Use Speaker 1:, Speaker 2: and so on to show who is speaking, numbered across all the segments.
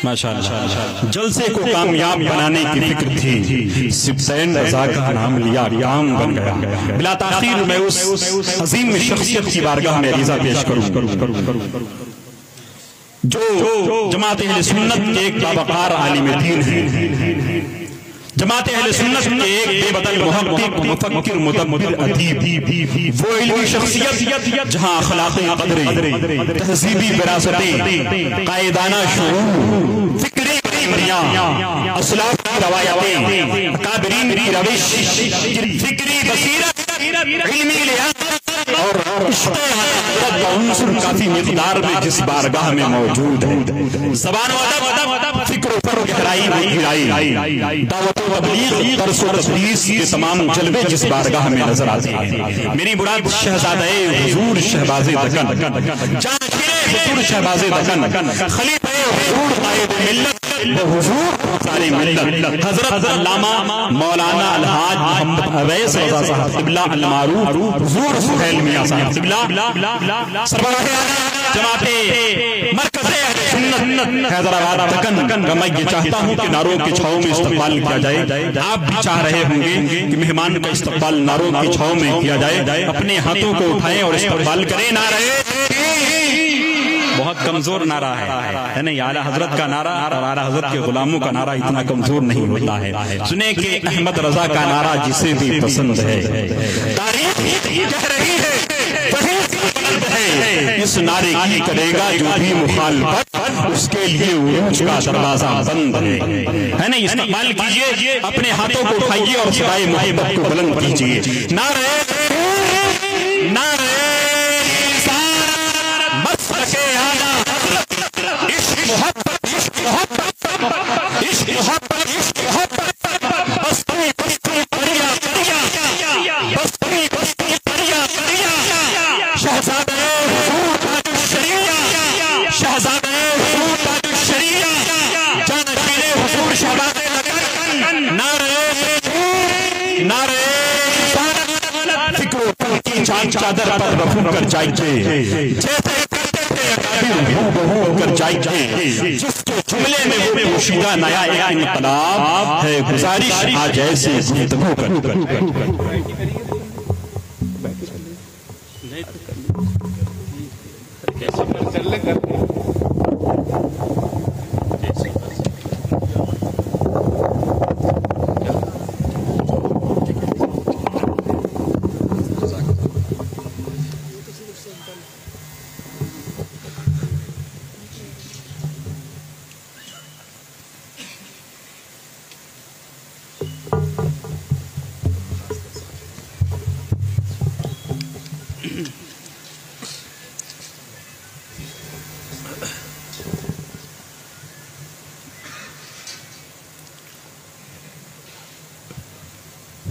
Speaker 1: माशाअल्लाह। जलसे को कामयाब बनाने की फिक्र थी, सिब्तैन रज़ा का नाम लिया, काम बन गया। बिला ताखीर मैं उस अजीम शख्सियत की बारगाह में रिज़ा पेश करूं जो जमात अहले सुन्नत के एक बावकार आलिम दीन है, जमात अहले सुन्नत के एक बेबदल मुहक्किक, मुफक्किर, मुदब्बिर, अदीब, वो इल्मी शख्सियत जहां अखलाक़ी क़द्रें, तहज़ीबी विरासतें, कायदाना शऊर, फिक्री इमरियां, असलाफ की रवायतें, अकाबिरीन की रविश, फिक्री बसीरत, इल्मी लिहाज़ और काफी मिक़दार में जिस बारगाह में मौजूद है, ज़बान व अदब, फिक्र पर गहराई में गिराई, दावत व तबलीग, दर्स व तदरीस के तमाम जलवे जिस बारगाह में नजर आते हैं। मेरी मुराद शहज़ादे हुज़ूर शहबाज़े दकन, जाकिरे हुज़ूर शहबाज़े दकन, खलीफे हुज़ूर कायद मिल्लत हुज़ूर सारी मिल्लत, हज़रत अल्लामा मौलाना अलहाज मोहम्मद अवैस रज़ा साहब क़िबला अल-मारूफ, हुज़ूर सुहैल मियां साहब क़िबला, सरबराह जमाते मरकज़े अहले सुन्नत हैदराबाद दक्कन। मैं ये चाहता हूँ कि नारों की छाँव में इस्तक़बाल किया जाए। आप भी चाह रहे होंगे कि मेहमान का इस्तक़बाल नारों की छाँव में किया जाए। अपने हाथों को उठाएं और इस्तक़बाल करें। नारे बहुत कमजोर नारा है नहीं? आला हजरत का नारा और आला हजरत के गुलामों का नारा इतना कमजोर नहीं होता है। सुने कि अहमद रजा का नारा जिसे भी पसंद है, तारीख कह रही है इस नारे की करेगा जो भी मुखालफत, उसके लिए उरूज का दरवाजा बंद है नहीं? इस्तेमाल कीजिए, अपने हाथों को उठाइए और सदाए मोहब्बत को बुलंद कीजिए। नारे नारे चादर पर रफू कर जाइए, जैसे कर जाइए, जिसके जुमले में वो पोशीदा नया एक इनकलाब है। गुजारिश आज ऐसे गुफ्तगू कर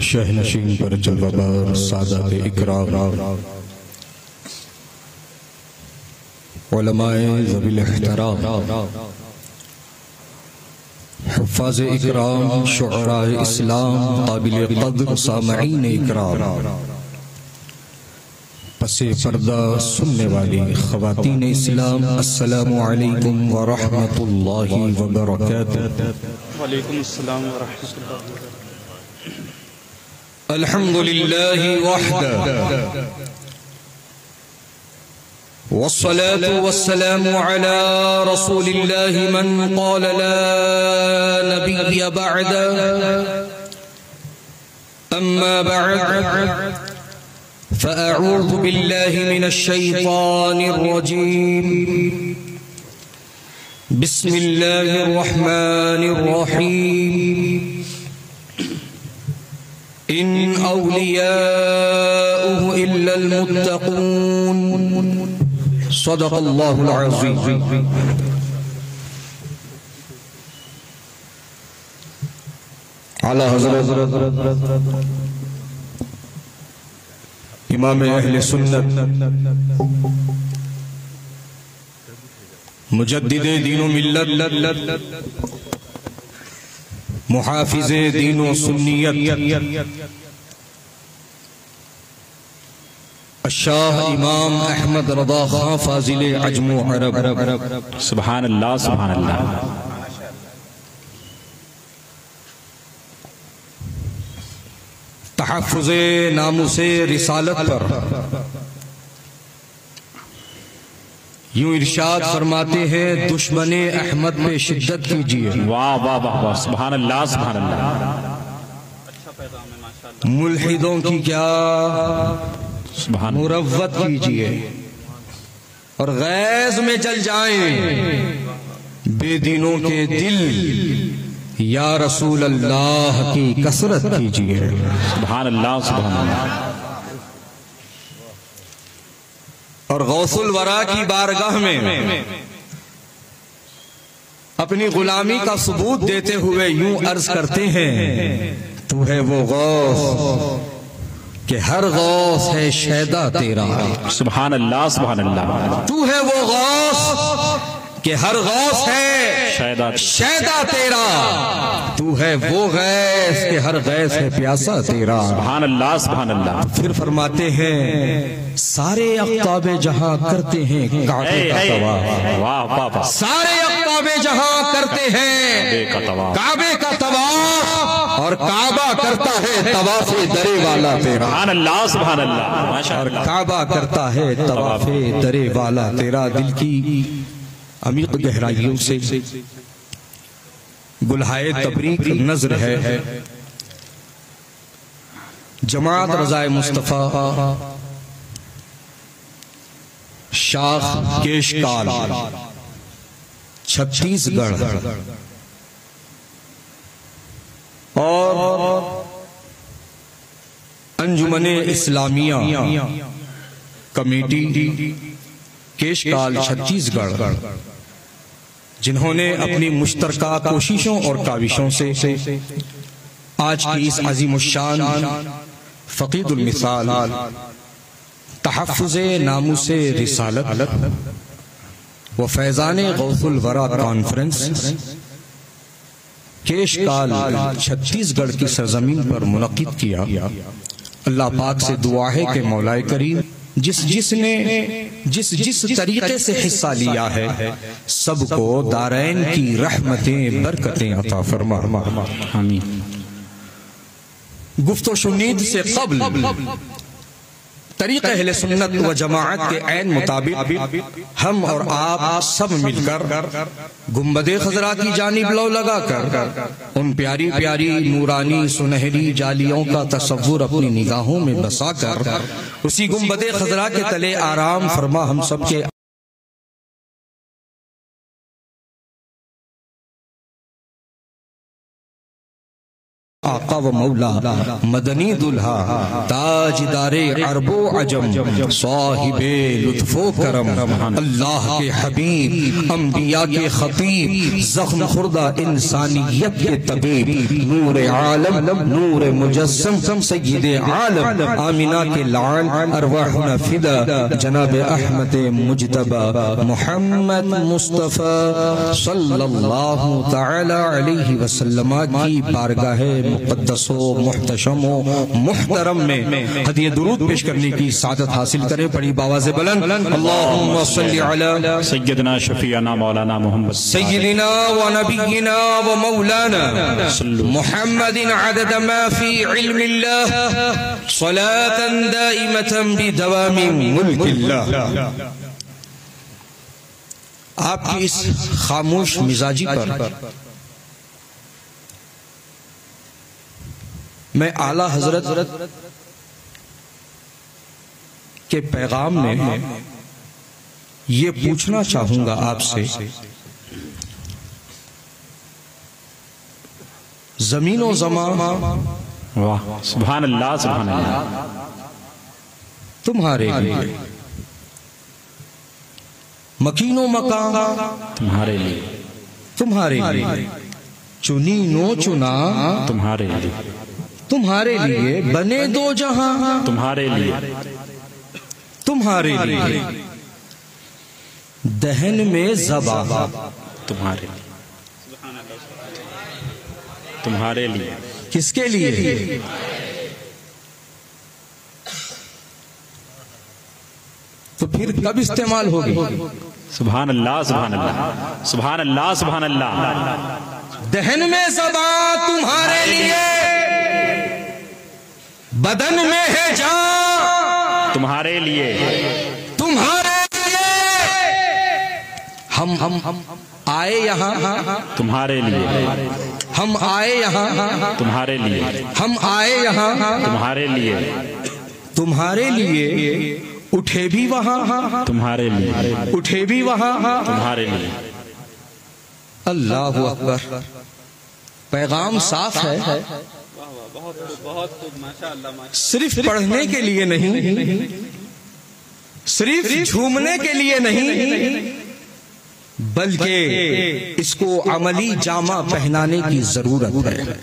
Speaker 2: शहनशीन पर जलवाबार सादात इकराम, उलमाए ज़वील एहतराम, हुफ़्फ़ाज़ इकराम, शुअराए इस्लाम, क़ाबिल क़द्र सामईन इकराम, पसे पर्दा सुनने वाली ख़वातीन इस्लाम, अस्सलामु अलैकुम व रहमतुल्लाहि व बरकातुहू।
Speaker 1: वालेकुम अस्सलाम व रहमतुल्लाहि।
Speaker 2: अल्हम्दुलिल्लाहि वहदा वस्सलातु वस्सलामु अला रसूलिल्लाहि मन क़ाल ला नबिय्य बअदा, अम्मा बअद फ़अऊज़ु बिल्लाहि मिनश शैतानिर रजीम। बिस्मिल्लाहिर रहमानिर रहीम। इन औलियाउहु इल्लल मुत्तक़ून। सदक़ल्लाहुल अज़ीम। आला हज़रत इमाम अहले सुन्नत मुजद्दिदे दीनो मिल्लत मुहाफिज़े दीनो सुन्नियत शाह इमाम अहमद रज़ा खां फाज़िले अजमो अरब।
Speaker 1: सुभान अल्लाह सुभान अल्लाह।
Speaker 2: तहफ़्फ़ुज़े नामुसे रिसालत पर यूं इरशाद फरमाते हैं, दुश्मने अहमद पे शिद्दत कीजिए।
Speaker 1: वाह वाह वाह वाह, सुभान अल्लाह सुभान अल्लाह।
Speaker 2: मुल्हिदों की क्या मुरव्वत कीजिए और गैज़ में जल जाएं बेदीनों के दिल, या रसूल अल्लाह की कसरत कीजिए।
Speaker 1: सुभान अल्लाह सुभान अल्लाह।
Speaker 2: और गौसुल वरा की बारगाह में अपनी गुलामी का सबूत देते हुए यूं अर्ज करते हैं, तू है वो गौस कि हर गौस है शैदा तेरा।
Speaker 1: सुभान अल्लाह सुभान अल्लाह।
Speaker 2: तू है वो गौस कि हर गौस है शैदा तेरा। तू है वो गैस कि हर गैस है प्यासा तेरा।
Speaker 1: सुभान अल्लाह सुभान अल्लाह।
Speaker 2: फिर फरमाते हैं, सारे अक़्ताबे जहां करते हैं काबे का तवाफ।
Speaker 1: वाह वाह वाह।
Speaker 2: सारे अक़्ताबे जहां करते हैं काबे का तवाफ, और काबा करता है तवाफ़े दरे वाला तेरा।
Speaker 1: सुभान अल्लाह सुभान अल्लाह।
Speaker 2: और काबा करता है तवाफ़े दरे वाला तेरा। दिल की अमीक़ गहराइयों से गुलहाए तबरीक नज़र है। जमात रज़ाए मुस्तफ़ा शाख केशकाल छत्तीसगढ़ और अंजुमने इस्लामिया कमेटी केशकाल छत्तीसगढ़, जिन्होंने अपनी मुश्तरका कोशिशों और काविशों से आज की इस अज़ीमुश्शान फ़क़ीदुल मिसाल तहफ़्फ़ुज़े नामुसे रिसालत व फैज़ाने गौसुल वरा कॉन्फ्रेंस केशकाल छत्तीसगढ़ की सरजमीन पर मुनक़िद किया। अल्लाह पाक से दुआ है कि मौलाए करीम जिसने जिस तरीके से हिस्सा लिया है सबको दारैन की रहमतें बरकतें अता फरमा। आमीन। गुफ्तो शुनीद से क़ब्ल तरीक़े अहले सुन्नत व जमाअत के ऐन मुताबिक हम और आप सब मिलकर गुंबदे खजरा की जानिब लौ लगाकर उन प्यारी प्यारी नूरानी सुनहरी जालियों का तसव्वुर अपनी निगाहों में बसाकर उसी गुंबदे खजरा के तले आराम फरमा हम सब के आका व मौला मदनी दुल्हा ताजदारे अरबो अजम साहिबे लुत्फो करम अल्लाह के हबीब अंबिया के खतीब जख्म खुर्दा इंसानियत के तबीब नूर आलम नूर मुजस्सम सय्यिद आलम आमिना के लाल अरवाहुना फिदा जनाब अहमद मुज्तबा मोहम्मद मुस्तफा सल्लल्लाहु तआला अलैहि वसल्लम की बारगाह मुक़द्दसो मुहतशमो मुहतरम में हदिया दुरूद पेश करने की सादत हासिल करें। बड़ी बावाज़े बुलंद अल्लाहुम्मा सल्लि अला
Speaker 1: सय्यदना शफीअना मौलाना मोहम्मद
Speaker 2: सय्यदिना व नबिय्यिना व मौलाना मुहम्मदिन अदद मा फी इल्मिल्लाह सलातन दाइमतन बिदवामि मुल्किल्लाह। आपकी इस खामोश मिजाजी पर मैं आला हजरत के पैगाम में ये पूछना चाहूंगा आपसे, जमीन व ज़मा
Speaker 1: वाह सुभान अल्लाह सुभान अल्लाह
Speaker 2: तुम्हारे लिए, मकीनो मकान
Speaker 1: तुम्हारे लिए,
Speaker 2: तुम्हारे लिए, चुनी नो चुना
Speaker 1: तुम्हारे लिए,
Speaker 2: तुम्हारे लिए बने दो जहां
Speaker 1: तुम्हारे लिए,
Speaker 2: तुम्हारे लिए दहन में ज़बा
Speaker 1: तुम्हारे लिए, तुम्हारे लिए।
Speaker 2: किसके लिए? तो फिर कब इस्तेमाल होगी?
Speaker 1: सुभान अल्लाह सुभान अल्लाह सुभान अल्लाह सुभान अल्लाह।
Speaker 2: दहन में ज़बा तुम्हारे लिए, बदन में है जान
Speaker 1: तुम्हारे लिए,
Speaker 2: तुम्हारे लिए। हम आए यहाँ
Speaker 1: तुम्हारे लिए,
Speaker 2: हम आए यहाँ
Speaker 1: तुम्हारे लिए,
Speaker 2: हम आए यहाँ
Speaker 1: तुम्हारे लिए,
Speaker 2: तुम्हारे लिए। उठे भी वहाँ
Speaker 1: तुम्हारे लिए,
Speaker 2: उठे भी वहाँ
Speaker 1: तुम्हारे लिए।
Speaker 2: अल्लाह अकबर। पैगाम साफ है, सिर्फ पढ़ने के लिए नहीं, सिर्फ झूमने के लिए नहीं, बल्कि इसको अमली जामा पहनाने की जरूरत है।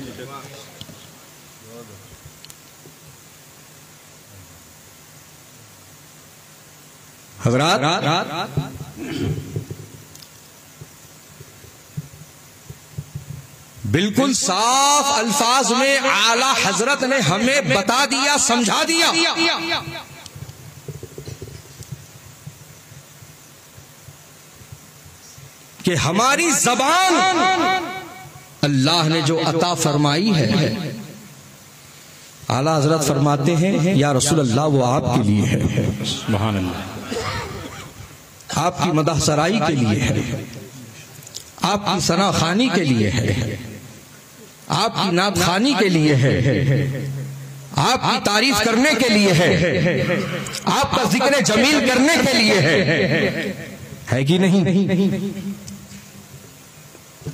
Speaker 2: हज़रात, बिल्कुल साफ अल्फाज में आला हजरत ने हमें बता दिया, समझा दिया कि हमारी जबान अल्लाह ने जो अता फरमाई है, आला हजरत फरमाते हैं या रसूल अल्लाह वो आपके लिए है,
Speaker 1: सुभान अल्लाह,
Speaker 2: आपकी मदह सराई के लिए है, आपकी सना खानी के लिए है, आपकी नात खानी के लिए है, आपकी तारीफ करने के लिए है, आपका जिक्र जमील करने के लिए है कि नहीं?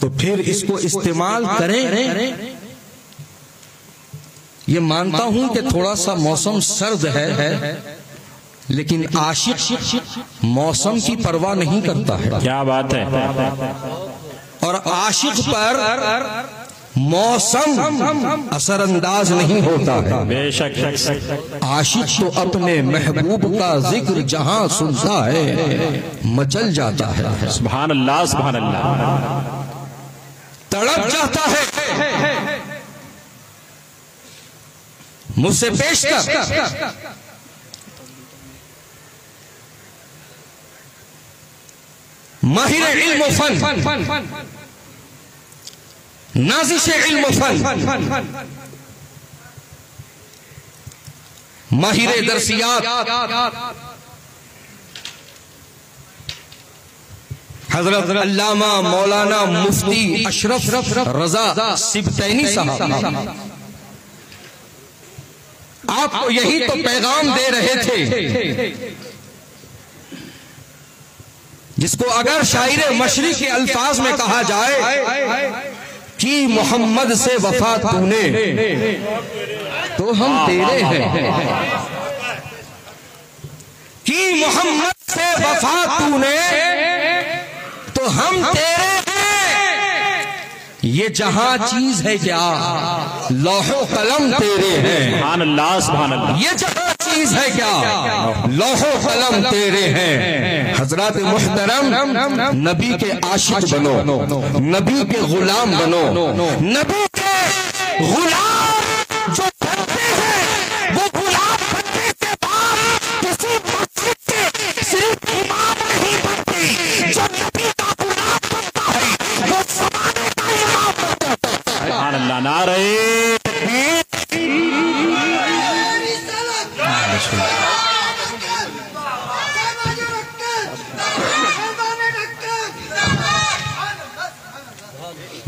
Speaker 2: तो फिर इसको इस्तेमाल करें। ये मानता हूं कि थोड़ा सा मौसम सर्द है, लेकिन आशिक मौसम की परवाह नहीं करता है।
Speaker 1: क्या बात है।
Speaker 2: और आशिक पर मौसम असरअंदाज नहीं होता है।
Speaker 1: बेशक
Speaker 2: आशिक तो अपने महबूब का जिक्र जहां सुनता है मचल जाता है।
Speaker 1: सुभान अल्लाह, सुभान अल्लाह,
Speaker 2: तड़प जाता है। मुझसे पेश कर माहिर इल्म फन, नाज़िश इल्म फन, माहिर दरसियात हजरत अल्लामा मौलाना मुफ्ती अशरफ रजा सिबतैनी साहब, आपको यही तो पैगाम दे रहे थे जिसको अगर शायर मशरिक के अल्फाज में कहा जाए कि मोहम्मद से वफा तूने तो हम तेरे हैं, कि मोहम्मद से वफा तूने तो हम तेरे हैं। ये जहां चीज है क्या, लौहो कलम तेरे हैं।
Speaker 1: सुभान अल्लाह, सुभान अल्लाह।
Speaker 2: ये जहां चीज है क्या, लौहो कलम तेरे हैं। हजरत मुहतरम, नबी के आशिक बनो, नबी के गुलाम बनो। नबी के गुलाम जो बनते हैं वो गुलाम बनने के बाद किसी मस्जिद के सिर्फ इमाम नहीं बनते। जो नबी का गुलाम बनता है वो ज़माने का इमाम बनता है।
Speaker 1: सुभान अल्लाह, नारे तकबीर।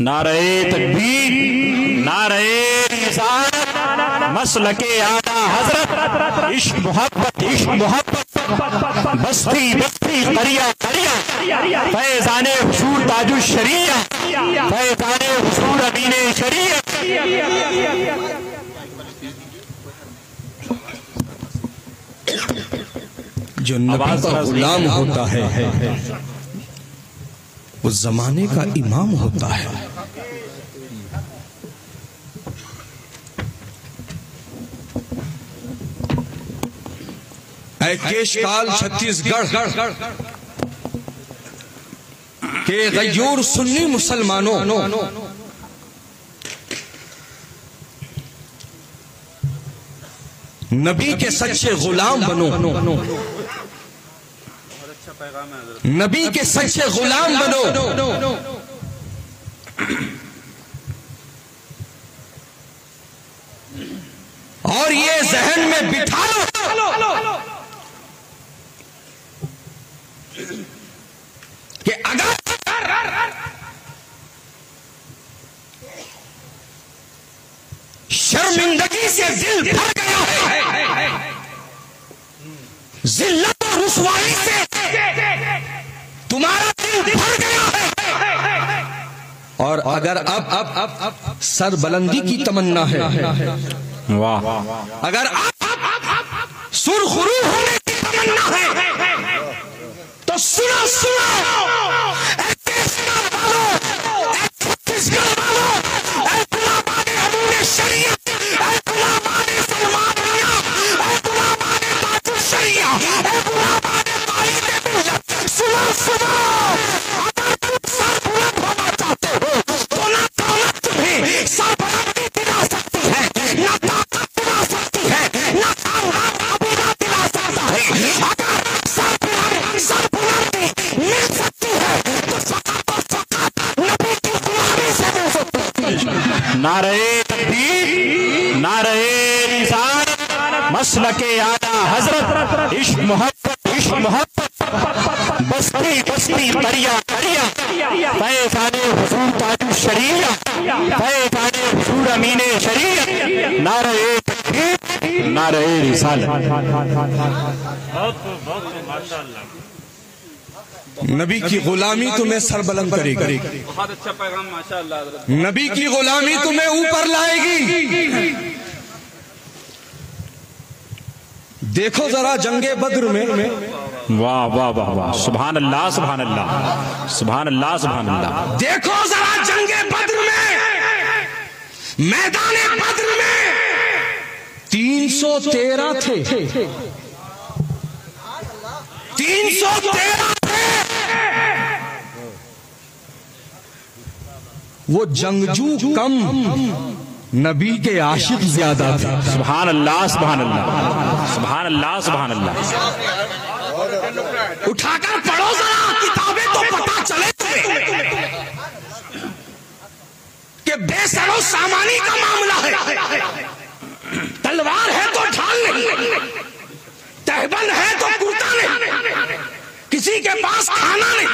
Speaker 1: नारे तकबीर, नारे रिसालत, मसलके आला हजरत, इश्क मोहब्बत, इश्क मोहब्बत, बस्ती बस्ती करिया करिया, फैज़ाने हुजूर ताजुल शरिया, फैज़ाने हुजूर अमीने शरिया।
Speaker 2: जो नबी का गुलाम होता है वो जमाने का इमाम होता है। ऐ केशकाल छत्तीसगढ़ के गयूर सुन्नी मुसलमानों, नबी के सच्चे गुलाम बनो, नबी के सच्चे गुलाम बनो। और और ये जहन में बिठा लो कि अगर शर्मिंदगी से दिल भर गया है, जिल्लत और रुसवाई से तुम्हारा दिल भर गया है, और अगर अब सर बुलंदी की तमन्ना है,
Speaker 1: वाह,
Speaker 2: अगर अब सुरखरू होने की तमन्ना है, तो सुनो सुनो
Speaker 1: नारे तकबीर, नारे रिसालत, मसलके आला हजरत, इश्क मोहब्बत, बस्ती बस्ती दरिया दरिया, फैज़ाने हुजूर ताजु शरीया, फैज़ाने हुजूर अमीने शरीयत, नारे तकबीर, नारे रिसालत।
Speaker 3: माशाअल्लाह,
Speaker 2: नबी की गुलामी तुम्हें सरबुलंद करेगी,
Speaker 3: बहुत अच्छा पैगाम माशाअल्लाह।
Speaker 2: नबी की गुलामी तुम्हें ऊपर लाएगी। देखो जरा जंगे बद्र में,
Speaker 1: वाह वाह वाह वाह, सुभान अल्लाह सुभान अल्लाह सुभान अल्लाह सुभान अल्लाह।
Speaker 2: देखो जरा जंगे बद्र में, मैदान बद्र में 313 थे, 313 थे। वो जंगजू कम, नबी के आशिक ज्यादा थे।
Speaker 1: सुभान अल्लाह सुभान अल्लाह सुभान अल्लाह सुभान अल्लाह।
Speaker 2: उठाकर पढ़ो जरा किताबें तो पता चले तुम्हें कि बेसरो सामानी का मामला है। तलवार है तो ढाल नहीं, तहबंद है तो कुर्ता नहीं, किसी के पास खाना नहीं,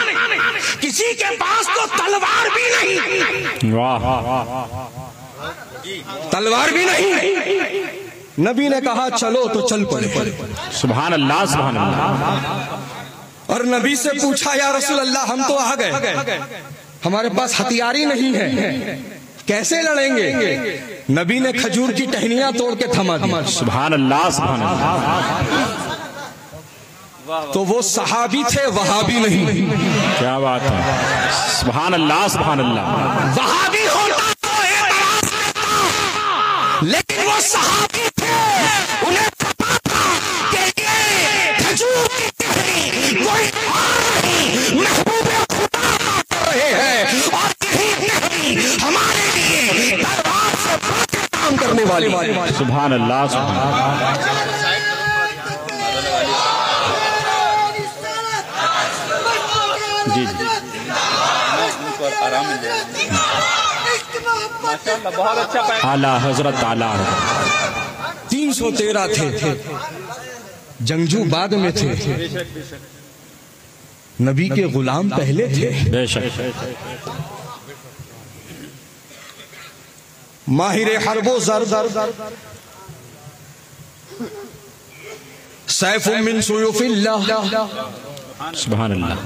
Speaker 2: किसी के पास तो तलवार भी नहीं।
Speaker 1: वाह,
Speaker 2: तलवार भी नहीं। नबी ने कहा चलो तो चल पड़े।
Speaker 1: सुभान अल्लाह सुभान अल्लाह।
Speaker 2: और नबी से पूछा या रसूल अल्लाह हम तो आ गए, हमारे पास हथियार ही नहीं है, कैसे लड़ेंगे? नबी ने खजूर की टहनियां तोड़ के थमा दी।
Speaker 1: सुभान अल्लाह सुभान अल्लाह।
Speaker 2: तो वो सहाबी थे, वहाबी नहीं।
Speaker 1: क्या बात है, सुभान अल्लाह सुभान अल्लाह।
Speaker 2: वहाबी होता तो एतराज करता, लेकिन वो सहाबी थे, उन्हें पता था कि ये खजूर की टहनी कोई और नहीं, महबूबे खुदा कर रहे हैं, और यही टहनी हमारे लिए दरबार से बढ़कर काम करने वाली।
Speaker 1: सुभान अल्लाह सुभान अल्लाह। जी जी,
Speaker 3: आराम मिल जाएगा माशाअल्लाह, बहुत अच्छा पैगाम।
Speaker 1: आला हजरत आला
Speaker 2: 313 थे, जंगजू बाद में थे, नबी के गुलाम पहले थे।
Speaker 1: बेशक।
Speaker 2: माहिर हरबो जर सैफ मिन सुयूफिल्लाह,
Speaker 1: सुभान अल्लाह।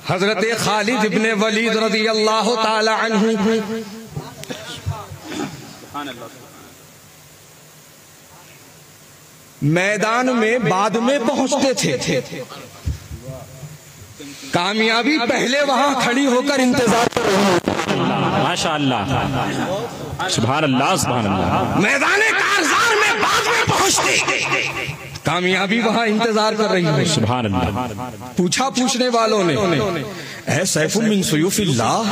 Speaker 2: हजरत खालिद इब्ने वलीद रज़ी अल्लाह ताला अन्हु मैदान में बाद में पहुंचते थे, कामयाबी पहले वहां खड़ी होकर इंतजार कर रही होती।
Speaker 1: माशाअल्लाह, सुभान अल्लाह सुभान अल्लाह।
Speaker 2: मैदान कारज़ार में बाद में पहुंचते, कामयाबी वहां इंतजार कर रही है।
Speaker 1: सुभान अल्लाह।
Speaker 2: पूछा पूछने वालों ने, ऐ सैफुम मिन सुयूफिल्लाह,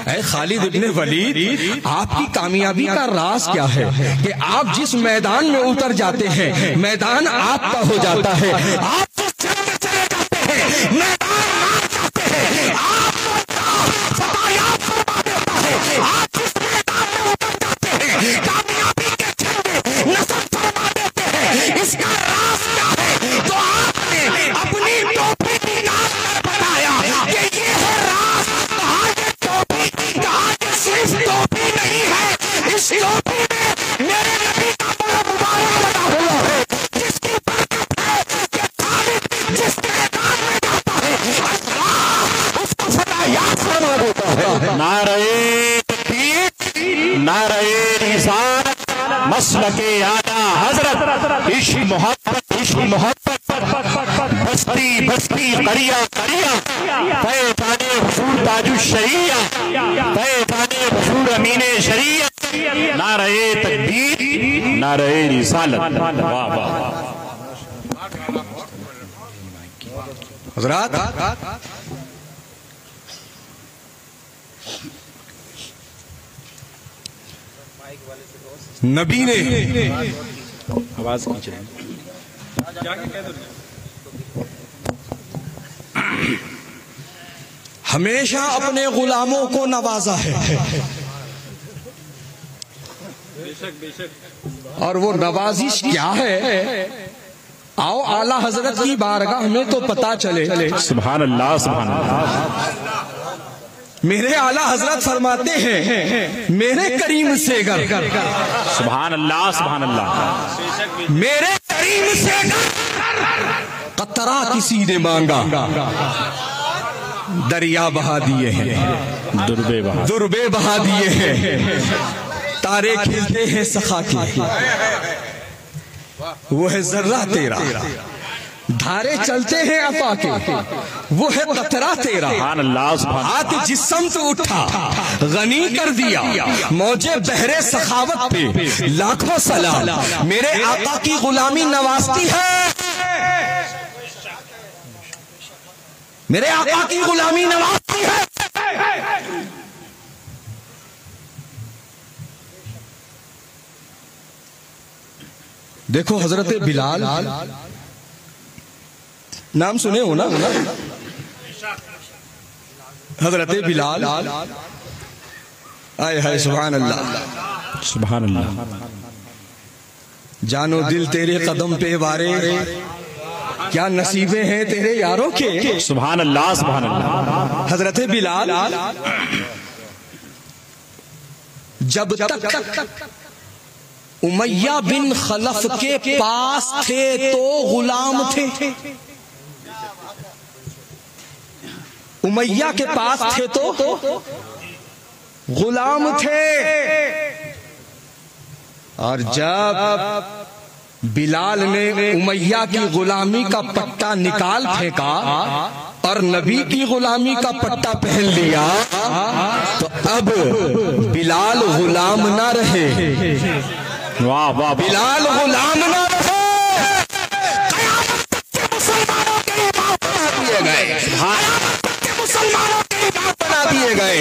Speaker 2: ऐ खालिद इब्ने वलीद, आपकी कामयाबी का राज क्या है कि आप जिस मैदान में उतर जाते हैं मैदान आपका हो जाता है, आप जिस जंग में चले जाते हैं मैदान हार जाते हैं, आप फतह फरमा देता है, आप जिस मैदान में उतर जाते हैं कामयाबी के झंडे नस्ल फरमा देता
Speaker 1: नारे तकबीर, नारे रिसालत, मसलके आला हजरत, इश्क मोहब्बत, इश्क मोहब्बत, बस्ती बस्ती करिया करिया, पैताने हुजूर ताजु शरिया, पैताने हुजूर अमीने शरिया, नारे तकबीर, नारे रिसालत। वाह वाह
Speaker 2: हजरात, नबी ने
Speaker 1: आवाज खींच रहे
Speaker 2: हमेशा अपने गुलामों को नवाजा है,
Speaker 3: बेशक बेशक।
Speaker 2: और वो नवाजिश क्या है, आओ आला हजरत की बारगाह में तो पता चले।
Speaker 1: सुभान अल्लाह, सुभान अल्लाह।
Speaker 2: मेरे आला हजरत फरमाते हैं, मेरे करीम से गर,
Speaker 1: सुभान अल्लाह, सुभान अल्लाह।
Speaker 2: मेरे करीम से गर, कतरा किसी ने मांगा, दरिया बहा दिए हैं, दुर्बे बहा दिए हैं, तारे खिलते हैं सखा के, वो है जर्रा तेरा, धारे चलते हैं अफा के, वो है कतरा तेरा, हाथ जिस्म तो उठा गनी कर दिया, मौजे बहरे सखावत पे लाखों सलाम, मेरे आका की गुलामी नवाजती है, मेरे आका की गुलामी नवाजती है। देखो हजरत बिलाल, नाम सुने हो ना, हजरत बिलाल, आए हाय सुभान अल्लाह,
Speaker 1: सुभान अल्लाह।
Speaker 2: जानो दिल तेरे कदम पे वारे, क्या नसीबे हैं तेरे यारों के,
Speaker 1: सुभान अल्लाह, सुभान अल्लाह।
Speaker 2: हजरत बिलाल जब तक उमैया बिन खलफ के पास थे तो गुलाम थे, उमैया के पास थे तो गुलाम थे, और जब बिलाल ने उमैया की गुलामी का पट्टा निकाल फेंका और नबी की गुलामी का पट्टा पहन लिया, तो अब बिलाल गुलाम ना रहे,
Speaker 1: वाह वाह,
Speaker 2: बिलाल गुलाम ना रहे, कयामत तक के मुसलमानों के इमाम बना दिए गए, कयामत तक के मुसलमानों के इमाम बना दिए गए।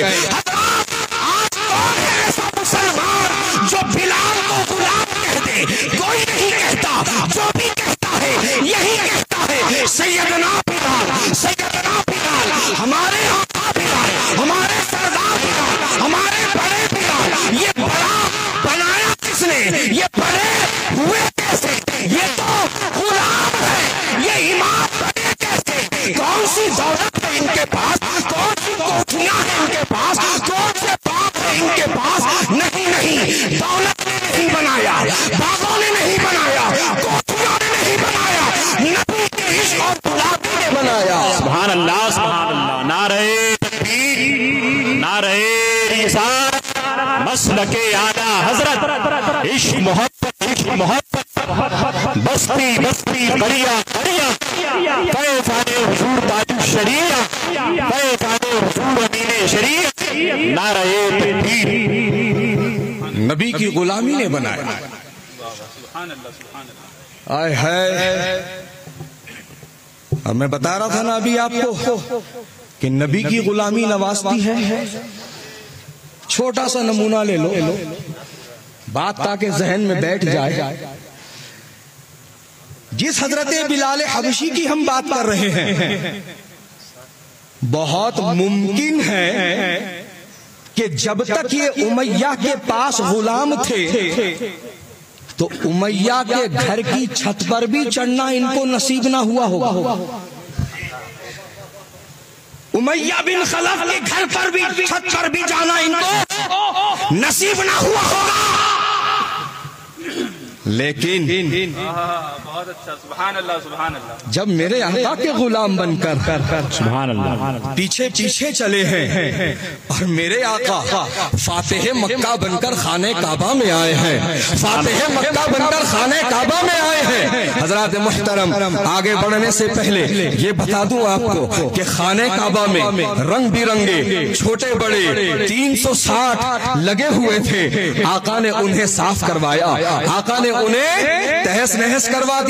Speaker 2: आज कौन है ऐसा मुसलमान जो बिलाल को गुलाम कह दे? कोई नहीं कहता, जो भी कहता है यही कहता है, सैयदना बिलाल, सैयदना बिलाल, हमारे आका बिलाल, हमारे सरदार बिलाल, हमारे बड़े बिलाल। ये बड़ा बनाया किसने? ये बड़े हुए कैसे? ये तो गुलाम है, ये इमाम बने कैसे? कौन सी दौलत है इनके पास, कौन सी कोठियां हैं इनके पास, कौन से बाग है इनके पास? नहीं नहीं, दौलत ने नहीं बनाया, बागों ने नहीं बनाया, कोठियों ने नहीं बनाया, नबी के इश्क और गुलामी ने बनाया।
Speaker 1: सुभान अल्लाह, सुभान अल्लाह। नारे तकबीर, नारे रिसालत, मसलके आला हजरत, इश्क मोहब्बत, इश्क मोहब्बत, बस्ती बस्ती करिया करिया, पैताने हुजूर ताजु शरिया, पैताने हुजूर अमीने शरिया, नारे तकबीर,
Speaker 2: नबी की गुलामी ने बनाया। आए है, अब मैं बता रहा था ना अभी आपको कि नबी की गुलामी नवाजती है। छोटा सा नमूना ले लो, बात ताकि जहन में बैठ जाए। जिस हजरत बिलाल हबशी की हम बात कर रहे हैं, बहुत मुमकिन है कि जब तक ये उमैया के पास गुलाम थे तो उमैया के घर की छत पर भी चढ़ना इनको नसीब ना हुआ होगा। उमैया बिन खलफ के घर पर भी, छत पर भी जाना इनको नसीब ना हुआ होगा। लेकिन
Speaker 3: बहुत अच्छा, सुभान अल्लाह सुभान अल्लाह।
Speaker 2: जब मेरे आका के गुलाम बनकर
Speaker 1: सुभान अल्लाह
Speaker 2: पीछे पीछे चले हैं और मेरे आका फातिह मक्का बनकर खाने काबा में आए हैं, फातिह मक्का बनकर खाने काबा में आए हैं। हजरात मुहतरम, आगे बढ़ने से पहले ये बता दूं आपको कि खाने काबा में रंग बिरंगे छोटे बड़े 360 लगे हुए थे। आका ने उन्हें साफ करवाया, आका ने उन्हें तहस नहस करवा दिया।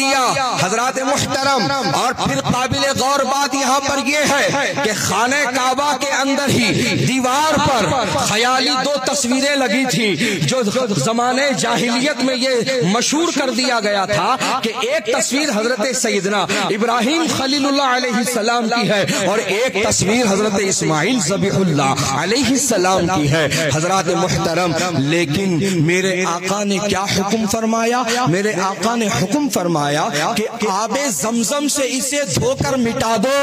Speaker 2: हजरात मुहतरम, और फिर काबिल गौर बात यहाँ पर यह है कि खाने काबा के अंदर ही दीवार पर ख्याली 2 तस्वीरें लगी थी, जो जमाने जाहिलियत में ये मशहूर कर दिया गया था कि एक तस्वीर हजरत सैयदना इब्राहिम खलीलुल्लाह अलैहिस्सलाम की है और एक तस्वीर हजरत इस्माइल ज़बीहुल्लाह अलैहिस्सलाम की है। हजरात मुहतरम, लेकिन मेरे आका ने क्या हुक्म फरमाया? मेरे आका ने हुक्म फरमाया कि आबे जमजम से इसे धोकर मिटा दो।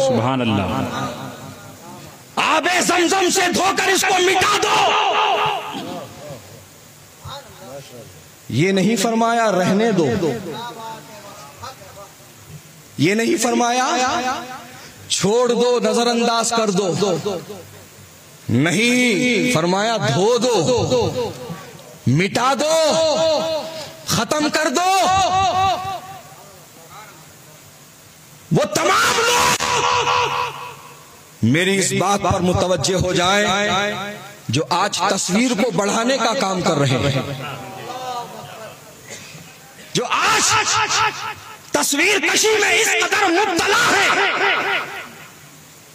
Speaker 1: सुभान अल्लाह।
Speaker 2: आबे जमजम से धोकर इसको मिटा दो। ये नहीं फरमाया रहने दो, ये नहीं फरमाया छोड़ दो, नजरअंदाज कर दो, नहीं फरमाया धो दो, मिटा दो, खत्म कर दो। वो तमाम लोग मेरी इस बात पर मुतवज्जे हो जाएं जो आज तस्वीर को बढ़ाने का काम कर रहे हैं, जो आज तस्वीर कशी में इस कदर मुब्तला है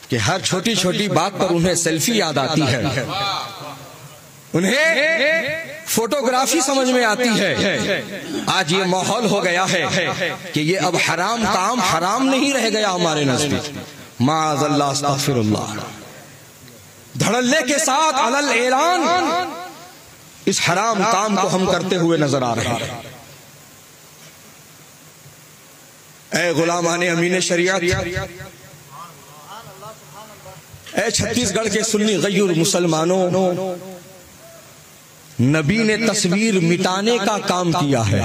Speaker 2: कि हर छोटी छोटी बात पर उन्हें सेल्फी याद आती है, उन्हें फोटोग्राफी समझ में आती है। आज ये माहौल हो गया है कि ये अब हराम काम हराम नहीं रह गया हमारे नजदीक। माअज़ल्लाह, अस्तग़फिरुल्लाह, धड़ल्ले के साथ अलल ऐलान इस हराम काम को हम करते हुए नजर आ रहे हैं। ऐ गुलामाने अमीन शरीयत, ऐ छत्तीसगढ़ के सुन्नी गय्यूर मुसलमानों, नबी ने तस्वीर मिटाने का काम किया है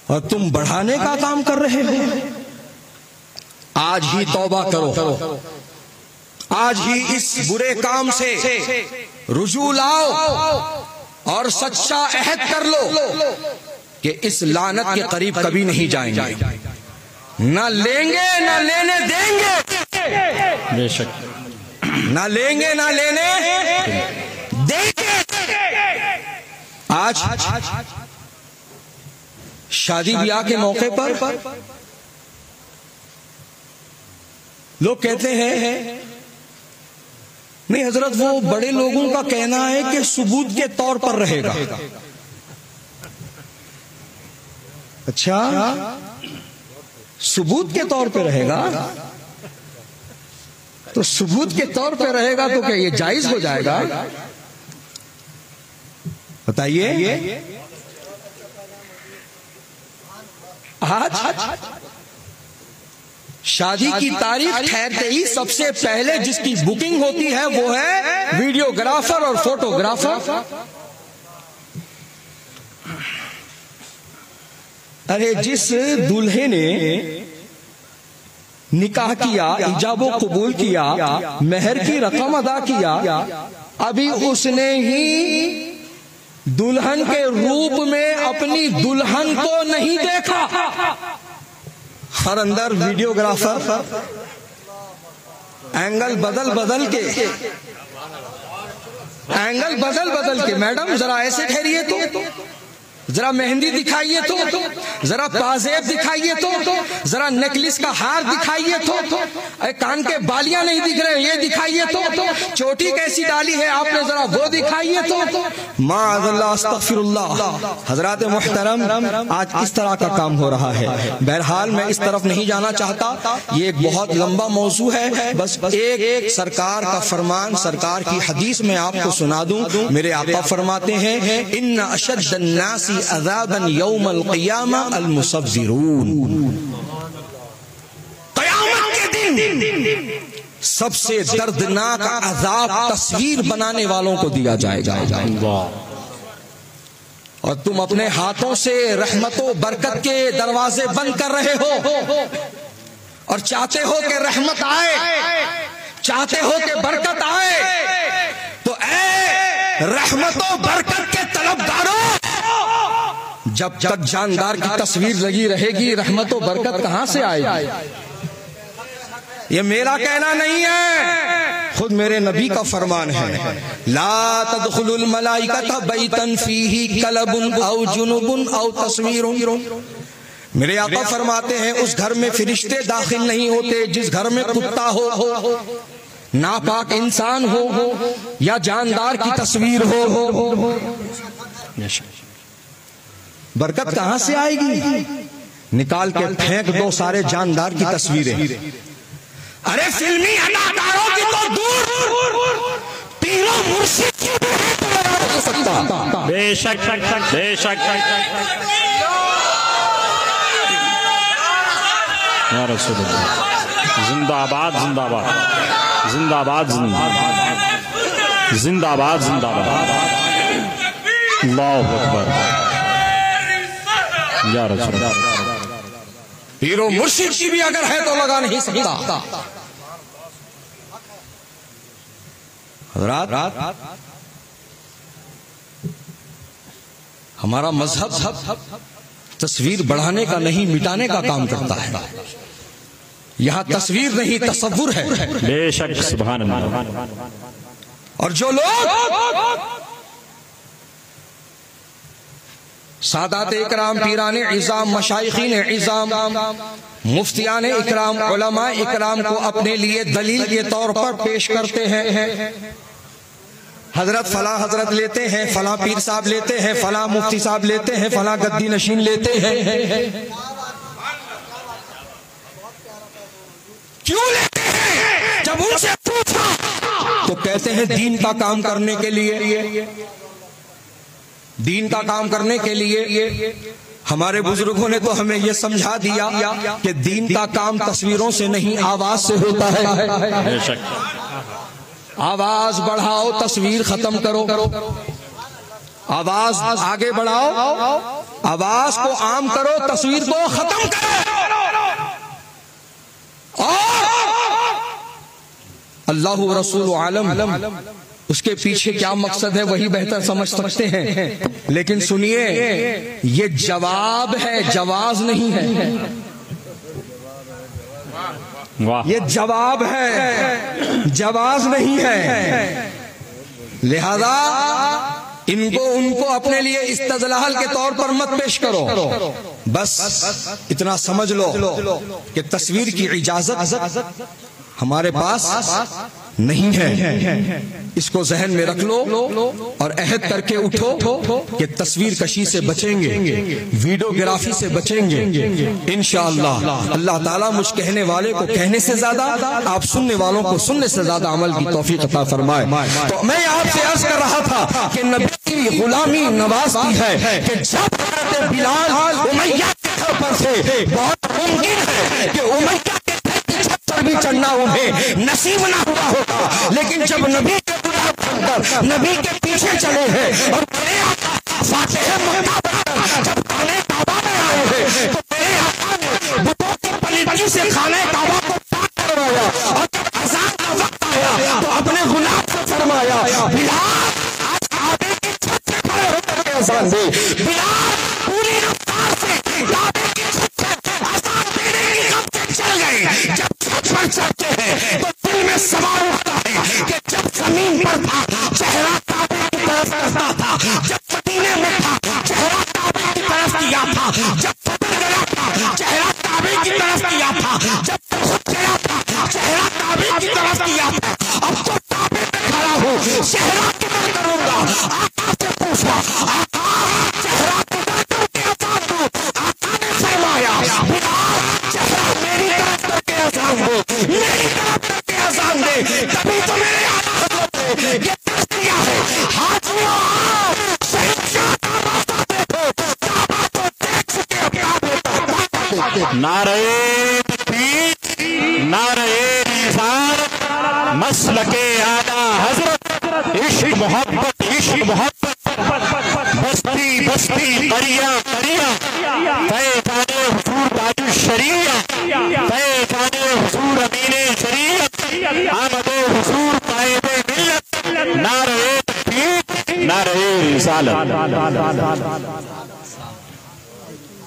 Speaker 2: और तुम बढ़ाने का काम कर रहे हो। आज ही तौबा करो, आज ही इस बुरे काम से रुजू लाओ और सच्चा अहद कर लो कि इस लानत के करीब कभी नहीं जाएंगे, ना लेंगे ना लेने देंगे।
Speaker 1: बेशक,
Speaker 2: ना लेंगे ना लेने देंगे। आज शादी ब्याह के मौके पर लोग कहते हैं नहीं हजरत, वो बड़े लोगों का कहना है कि सबूत के तौर पर रहेगा। अच्छा, सबूत के तौर पे रहेगा, तो सबूत के तौर पे रहेगा तो क्या ये जायज हो जाएगा? बताइए। आज शादी की तारीख ठहरते ही सबसे पहले जिसकी बुकिंग होती है वो है वीडियोग्राफर और फोटोग्राफर। अरे जिस दूल्हे ने निकाह किया, इजाबो कबूल किया, मेहर की रकम अदा किया, अभी उसने ही दुल्हन के रूप में अपनी दुल्हन को नहीं देखा। हर अंदर वीडियोग्राफर एंगल बदल बदल के मैडम जरा ऐसे ठहरिए, तो जरा मेहंदी दिखाइए, तो जरा पाजेब दिखाइए, तो जरा नेकलेस का हार दिखाइए, तो अरे कान के बालियां नहीं दिख रहे ये दिखाइए, तो चोटी कैसी डाली है आपने जरा वो दिखाइए, तो माअज़ल्लाह, अस्तग़फिरुल्लाह। हजरात मुहतरम, आज इस तरह का काम हो रहा है। बहरहाल मैं इस तरफ नहीं जाना चाहता, ये एक बहुत लंबा मौजू है। बस एक सरकार का फरमान, सरकार की हदीस में आपको सुना दूं। मेरे आका फरमाते हैं, इन्ना अशद्दन्नासी अज़ाबन यौमल क़ियामा अल मुसव्विरून। क़यामत के दिन सबसे दर्दनाक अज़ाब तस्वीर बनाने वालों को दिया जाएगा। और तुम अपने हाथों से रहमतों बरकत के दरवाजे बंद कर रहे हो और चाहते हो कि रहमत आए, चाहते हो कि बरकत आए। तो ऐ रहमतों बरकत के तलबगारों, जब तक जानदार की तस्वीर लगी रहेगी रहमतों बरकत कहां से आएगी? ये मेरा कहना नहीं है, खुद मेरे नबी का फरमान है। ला तदखुलुल मलाइकता बैतन फीही कलबुन औ जुनुबुन औ तस्वीरुन। मेरे आका फरमाते हैं उस घर में फरिश्ते दाखिल नहीं होते जिस घर में कुत्ता हो, नापाक इंसान हो या जानदार की तस्वीर हो। बरकत कहां से आएगी? निकाल के फेंक दो सारे जानदार की तस्वीरें। अरे फिल्मी अदाकारों की तो दूर, तीनों मुर्शिद की भी नहीं हो सकता।
Speaker 1: बेशक बेशक या रसूल अल्लाह, जिंदाबाद जिंदाबाद जिंदाबाद जिंदाबाद जिंदाबाद जिंदाबाद, अल्लाहु अकबर या रसूल अल्लाह।
Speaker 2: पीरो मुर्शिद की भी अगर है तो लगा नहीं सकता। हज़रात, हमारा मजहब तस्वीर बढ़ाने का नहीं मिटाने का काम करता है। यहां तस्वीर नहीं तसव्वुर है।
Speaker 1: बेशक सुभान अल्लाह।
Speaker 2: और जो लोग सादात इकराम, पीरान इज़ाम, मशाइखीन इज़ाम, मुफ्तियान इकराम, उलमा इकराम को अपने लिए दलील के तौर पर पेश करते हैं, हजरत फला हजरत लेते हैं, फला पीर साहब लेते हैं, फला मुफ्ती साहब लेते हैं, फला गद्दी नशीन लेते हैं। क्यों लेते हैं? जब उनसे पूछा तो कहते हैं दीन का काम करने के लिए, दीन का काम करने के लिए। हमारे बुजुर्गों ने तो हमें यह समझा दिया कि दीन का काम तस्वीरों से नहीं आवाज से होता है। आवाज बढ़ाओ, तस्वीर खत्म करो। आवाज आगे बढ़ाओ, आवाज को आम करो, तस्वीर को खत्म करो। और अल्लाह व रसूल आलम, उसके पीछे क्या मकसद है वही बेहतर समझ सकते हैं। लेकिन सुनिए, ये जवाब है, जवाज नहीं है। ये जवाब है, जवाज नहीं है। लिहाजा इनको उनको अपने लिए इस्तदलाल के तौर पर मत पेश करो। बस इतना समझ लो कि तस्वीर की इजाजत हमारे पास नहीं है। इसको जहन में रख लो और अहद करके उठो कि तस्वीर कशी से बचेंगे, वीडियोग्राफी से बचेंगे इंशाअल्लाह। अल्लाह ताला मुझ कहने वाले को कहने से ज्यादा, आप सुनने वालों को सुनने से ज्यादा अमल की तौफीक अता फरमाए। तो मैं आपसे अर्ज कर रहा था कि नबी की गुलामी नवाज़ी है कि जब बिलाल उमैया के घर पर थे, बहुत मुमकिन है कि उमैया भी चढ़ना उन्हें नसीब ना हुआ होगा। लेकिन जब नबी के गुलाम बनकर नबी के पीछे चले हैं और मेरे आका फातिह मक्का बनकर जब खाने काबा में आए हैं, तो मेरे आका ने बुतों की पलीदगी से खाने काबा को पाक करवाया। और जब अज़ान का वक्त आया तो अपने गुलाम से फरमाया, बिलाल आज काबे की छत से खड़े होकर अज़ान दे। बिलाल पूरी रफ्तार से काबे की छत से अज़ान देने की कब से चल गए। जब पर चढ़ते हैं तो दिल में सवाल उठता है कि जब जमीन पर था चेहरा काबे की तरफ करता था, जब मदीने में था चेहरा काबे की तरफ किया था, जब बदल गया था चेहरा काबे की तरफ किया था, जब खुद गया था चेहरा काबे की तरफ किया था। अब तो काबे में खड़ा हूँ, चेहरा किधर करूंगा? आका से पूछा, आका चेहरा किधर करके अज़ान दूं? आका ने फरमाया, बिलाल चेहरा मेरी तरफ करके अज़ान दो, मेरी तरफ करके अज़ान दे। तभी तो मेरे आका ने ये दर्श दिया है। हाजियों शहीद शाह का रास्ता देखो, काबा तो देख चुके हो, काबे का
Speaker 1: नारे तकबीर, नारे रिसालत, मसलके आला हज़रत, इश्क मोहब्बत, इश्क मोहब्बत, बस्ती बस्ती करिया करिया फैज़ाने हुजूर ताजु शरीया फैज़ाने हुजूर अमीने शरीयत आमदे हुजूर कायदे मिल्लत नारे तकबीर नारे रिसालत।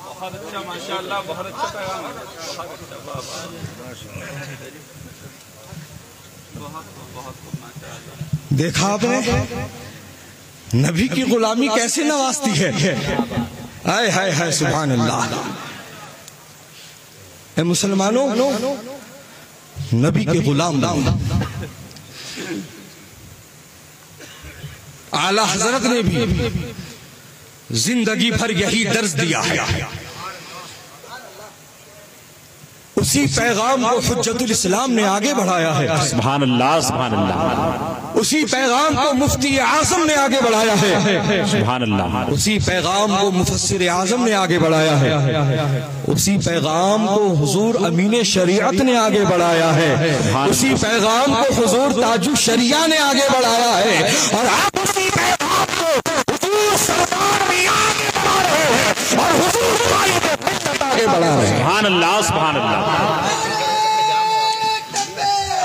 Speaker 3: बहुत अच्छा माशाअल्लाह, बहुत अच्छा पैगाम है, बहुत अच्छा, बहुत माशाअल्लाह।
Speaker 2: देखा आपने नबी की गुलामी कैसे नवाजती है। हाय हाय हाय सुभान अल्लाह। ए मुसलमानों, नबी के गुलाम आला हजरत ने भी जिंदगी भर यही दर्ज दिया है। उसी पैगाम को हुज्जतुल इस्लाम ने आगे बढ़ाया है।
Speaker 1: सुभान अल्लाह, सुभान अल्लाह।
Speaker 2: उसी पैगाम को मुफ्ती आजम ने आगे बढ़ाया है।
Speaker 1: सुभान अल्लाह।
Speaker 2: उसी पैगाम को मुफस्सिर आजम ने आगे बढ़ाया है। उसी पैगाम को हुजूर अमीने शरीयत ने आगे बढ़ाया है। उसी पैगाम को हुजूर ताजु शरिया ने आगे बढ़ाया है। और आप उसी पैगाम को हुजूर सरदार भी आगे बढ़ा रहे हैं और हुजूर आगे बढ़ा रहे हैं।
Speaker 1: सुभान अल्लाह, सुभान अल्लाह।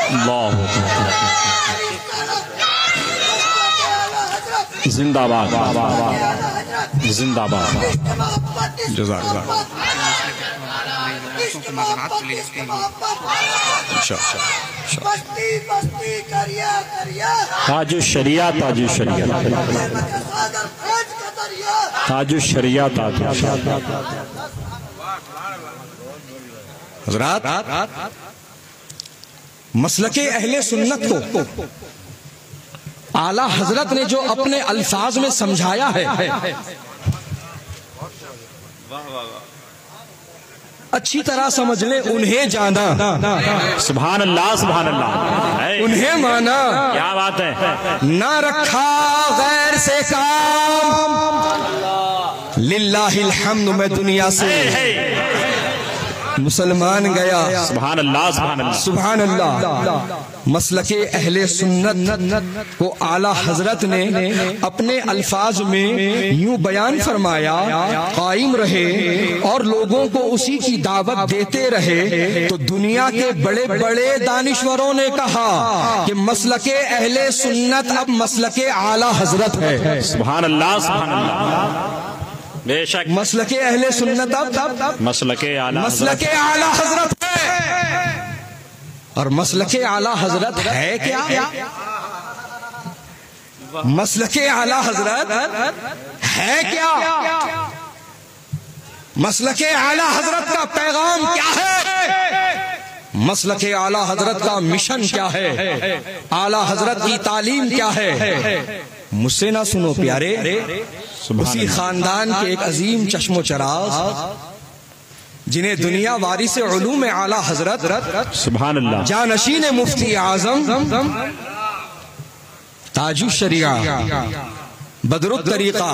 Speaker 1: अल्लाह जिंदाबाद, जिंदाबाद।
Speaker 2: जज़ाकल्लाह।
Speaker 1: ताजु शरिया, ताजु शरिया, ताजु शरिया, ताजु शरिया।
Speaker 2: हज़रात, मसलके अहले सुन्नत को आला हजरत ने जो अपने अल्फाज में समझाया है, अच्छी तरह समझ ले। उन्हें जाना,
Speaker 1: सुभान अल्लाह, सुभान अल्लाह।
Speaker 2: उन्हें माना,
Speaker 1: क्या बात है।
Speaker 2: ना रखा गैर से काम, लिल्लाहिल हम्द में दुनिया से मुसलमान गया।
Speaker 1: सुभान अल्लाह, सुभान अल्लाह,
Speaker 2: सुभान अल्लाह। मसलके अहले सुन्नत को आला हजरत ने अपने अल्फाज में यूं बयान फरमाया, कायम रहे और लोगों को उसी की दावत देते रहे। तो दुनिया के बड़े बड़े दानिश्वरों ने कहा कि मसलके अहले सुन्नत अब मसलके आला हजरत है।
Speaker 1: सुभान अल्लाह, सुभान अल्लाह। बेशक
Speaker 2: मसलके अहले सुन्नत अब
Speaker 1: मसलके आला
Speaker 2: हजरत है। और मसलके आला हजरत है क्या? मसलके आला हजरत है क्या? मसलके आला हजरत का पैगाम क्या है? मसलके आला हजरत का मिशन क्या है? आला हजरत की तालीम क्या है? मुझसे ना सुनो प्यारे, उसी खानदान के एक अजीम चश्मो चराग जिन्हें दुनिया वारिस उलूम आला हजरत
Speaker 1: सुभान अल्लाह
Speaker 2: जानशीन मुफ्ती आजम ताजु शरिया बदरुत तरीका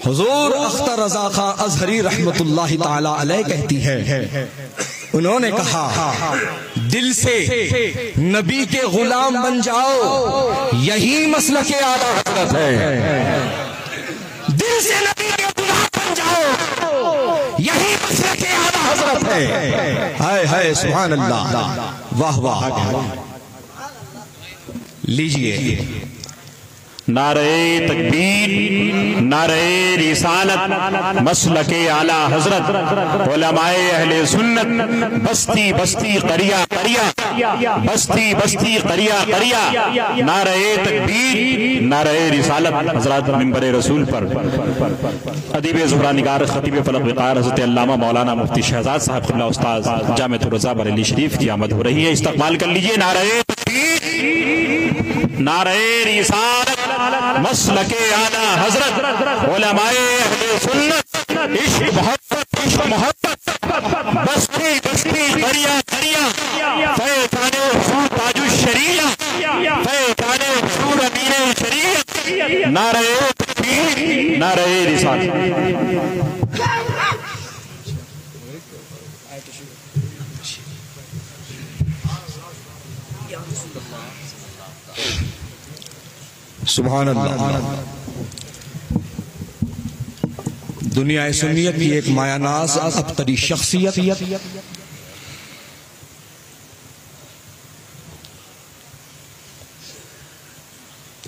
Speaker 2: हुजूर अख्तर रजा खां अजहरी रहमतुल्लाहि ताला अलैह कहती है, उन्होंने कहा दिल से नबी के गुलाम बन जाओ, यही मसलके आला हजरत है। दिल से नबी के गुलाम बन जाओ, यही मसलके आला हजरत है। हाय हाय सुभान अल्लाह, वाह वाह। लीजिए
Speaker 1: नारे तकबीर, नारे रिसालत, मसलके आला हजरत, उलमाए अहले सुन्नत, बस्ती बस्ती करिया करिया, बस्ती बस्ती करिया करिया, नारे तकबीर, नारे रिसालत। हजरत मिंबर रसूल पर अदीब ज़ुहरा निगार खतीब फलक वक़ार हज़रत अल्लामा मौलाना मुफ्ती शहजाद साहब क़िबला उस्ताद जामिअतुर रज़ा बरेली शरीफ की आमद हो रही है। इस्तक़बाल कर लीजिए। नारे तकबीर, नारे रिसालत, मसलके आला हजरत, उलमाए अहले सुन्नत, इश्क मोहब्बत, बस्ती बस्ती करिया करिया, फैज़ाने हुजूर ताजु शरीया, फैज़ाने हुजूर अमीने शरीयत, नारे तकबीर, नारे रिसालत।
Speaker 2: सुभान अल्लाह। दुनिया सुन्नियत की एक मायानाज अबतरी शख्सियत,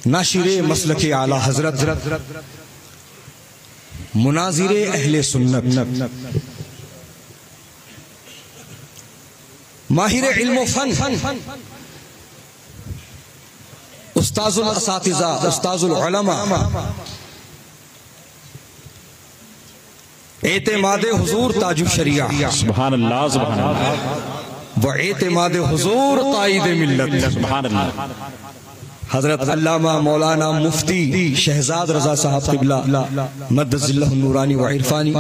Speaker 2: नाशिरे मसलके आला हजरत, मुनाजिरे अहले सुन्नत, माहिर इल्म फन, उस्ताजुल असातिज़ा, उस्ताजुल उलमा, एतेमादे हुजूर ताजु शरिया,
Speaker 1: सुभान अल्लाह, सुभान अल्लाह,
Speaker 2: व एतेमादे हुजूर ताईदे मिल्लत,
Speaker 1: सुभान अल्लाह।
Speaker 2: हजरत अल्लामा मौलाना मुफ्ती शहजाद रजा साहब क़िबला मद्दज़िल्लहु नूरानी व इरफानी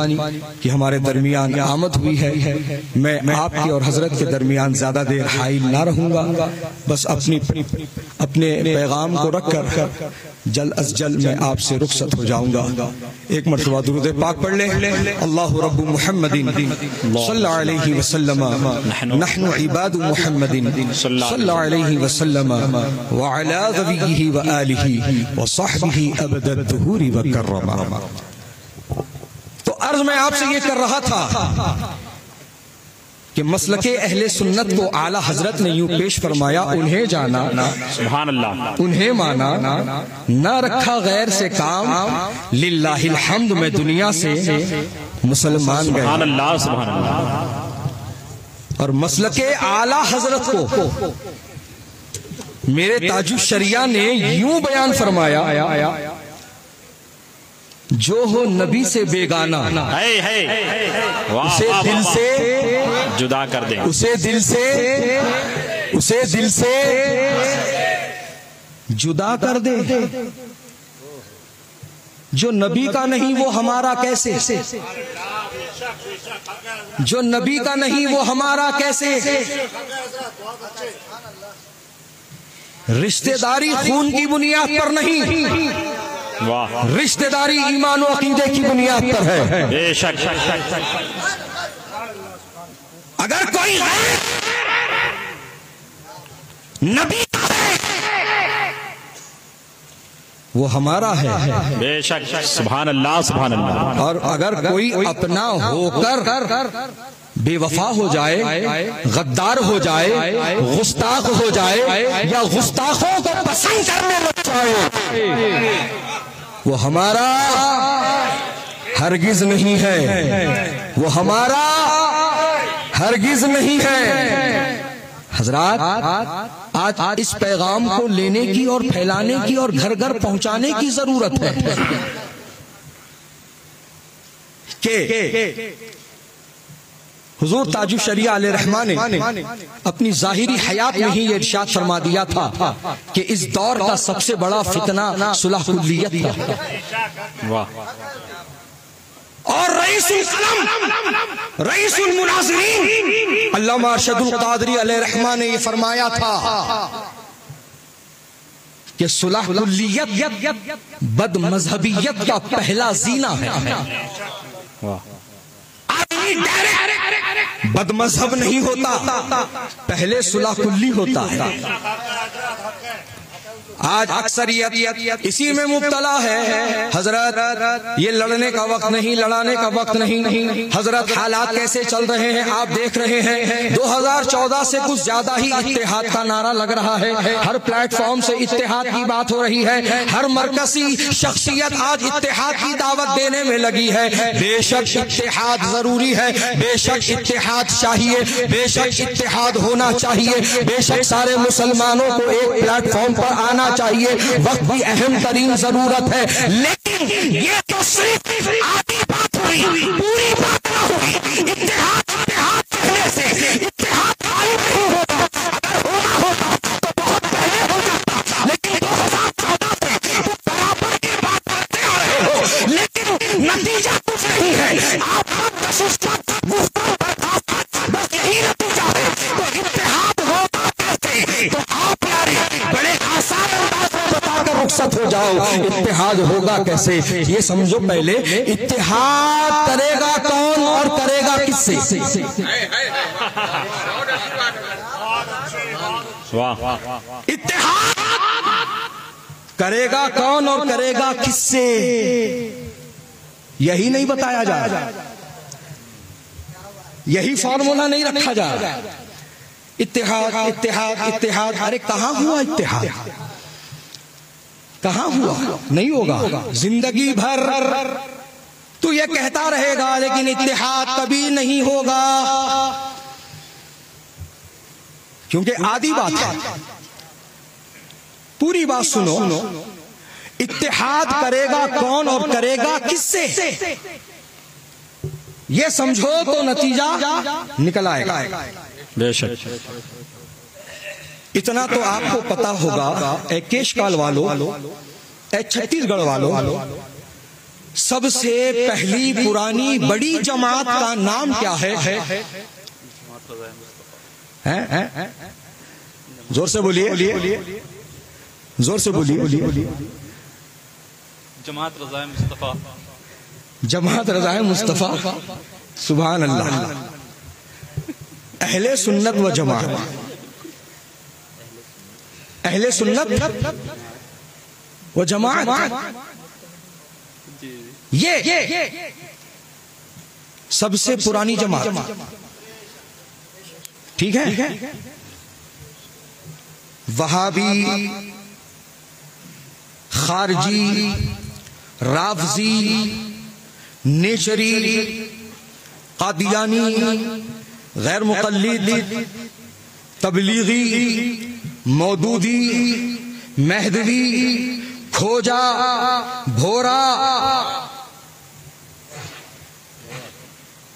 Speaker 2: की हमारे दरमियान आमद हुई है। मैं आपके और हजरत के दरमियान ज्यादा देर हाइल ना रहूंगा, बस अपने पैगाम को रखकर जल अज जल मैं आपसे रुखसत हो जाऊंगा। एक मरतबा दुरूद पाक पढ़ ले। अल्लाहु रब्बु मुहम्मदिन सल्लल्लाहु अलैहि वसल्लम, नहनु इबादु मुहम्मदिन सल्लल्लाहु अलैहि वसल्लम व अला नबिय्यिहि व आलिहि व सहबिहि अबदद दुहूरी व कर्रमा। तो अर्ज मैं आपसे ये कर रहा था कि मसलके अहले सुन्नत को आला हजरत ने यूं पेश फरमाया, उन्हें जाना,
Speaker 1: सुभान अल्लाह,
Speaker 2: उन्हें माना, ना रखा गैर से काम, लिल्लाहिल हम्द में दुनिया से मुसलमान गए।
Speaker 1: सुभान अल्लाह, सुभान अल्लाह।
Speaker 2: और मसलके आला हजरत को मेरे ताजु शरिया ने यूं बयान फरमाया, जो हो नबी से बेगाना उसे दिल से
Speaker 1: जुदा कर दे,
Speaker 2: उसे दिल से जुदा कर दे। जो नबी का नहीं वो हमारा कैसे, जो नबी का नहीं वो हमारा कैसे। रिश्तेदारी खून की बुनियाद पर नहीं, रिश्तेदारी ईमान और अकीदे की बुनियाद पर है।
Speaker 1: बेशक।
Speaker 2: अगर कोई नबी वो हमारा है,
Speaker 1: बेशक। सुभान अल्लाह, सुभान अल्लाह।
Speaker 2: और अगर कोई अपना होकर बेवफा हो जाए, गद्दार हो जाए, गुस्ताख हो जाए या गुस्ताखों को पसंद करने लग जाए, वो हमारा हरगिज नहीं है, वो हमारा हरगिज नहीं है। हजरात, आज इस पैगाम को लेने की और फैलाने की और घर घर पहुंचाने की जरूरत है कि हुजूर ताजु शरिया अलैहिर्रहमान ने अपनी जाहिरी हयात में ही ये इरशाद फरमा दिया था कि इस दौर का सबसे बड़ा फितना सुलह कुल्लियत था।
Speaker 1: वाह।
Speaker 2: और रईसुल कलम, रईसुल मुनाज़िरीन अल्लामा अरशदुल क़ादरी अलैहिर्रहमान ने ये फरमाया था कि सुलह कुल्लियत बद मजहबियत का पहला जीना है। बद मजहब नहीं होता, पहले सुलह कुल्ली होता है। आज अक्सरियत इसी में मुब्तला है। हजरत, ये लड़ने का वक्त नहीं, लड़ाने का वक्त नहीं। हजरत, हालात कैसे चल रहे हैं आप देख रहे हैं। 2014 से कुछ ज्यादा ही इत्तेहाद का नारा लग रहा है। हर प्लेटफॉर्म से इत्तेहाद की बात हो रही है। हर मरकजी शख्सियत आज इत्तेहाद की दावत देने में लगी है। बेशक इत्तेहाद जरूरी है, बेशक इत्तेहाद चाहिए, बेशक इत्तेहाद होना चाहिए, बेशक सारे मुसलमानों को एक प्लेटफॉर्म पर आना चाहिए। वक्त भी अहम तरीन जरूरत है, लेकिन ये तो सिर्फ आधी बात हुई, पूरी बात ना हुई। इत्तेहाद कहने से इत्तेहाद नहीं होता। अगर होना होता तो बहुत पहले हो जाता, लेकिन 2014 से तो बराबर की बात करते आ रहे हो, लेकिन नतीजा कुछ नहीं है। आप बस यही नतीजा है। तो इत्तेहाद होगा कैसे? तो आप यार बड़े आसान अंदाज में बताकर रुखसत हो जाओ। इत्तेहाद होगा कैसे ये समझो पहले। इत्तेहाद करेगा कौन और करेगा किससे? इत्तेहाद करेगा कौन और करेगा किससे? यही नहीं बताया जा रहा, यही फॉर्मूला नहीं रखा जा रहा। इत्तेहाद इत्तेहाद इत्तेहाद, अरे कहां हुआ इत्तेहाद, कहां हुआ? नहीं होगा। जिंदगी भर तू ये कहता रहेगा लेकिन इत्तेहाद कभी नहीं होगा, क्योंकि आधी बात है। पूरी बात सुनो, इत्तेहाद करेगा कौन और करेगा किससे, ये समझो तो नतीजा निकल आएगा।
Speaker 1: बेशक।
Speaker 2: इतना तो आपको पता होगा, ए केशकाल वालों, ए छत्तीसगढ़ वालों, सबसे पहली पुरानी बड़ी जमात का नाम क्या है? जोर से बोलिए, जोर से बोलिए।
Speaker 3: जमात रज़ाए मुस्तफ़ा।
Speaker 2: जमात रज़ाए मुस्तफ़ा, सुभान अल्लाह। अहले सुन्नत व जमात, अहले सुन्नत व जमात, ये सबसे पुरानी जमात, ठीक है। वहाबी, खारजी, राफजी, नेशरी, कादियानी, गैर मुक़ल्लिद, तबलीगी, मौदूदी, महदवी, खोजा, भोरा,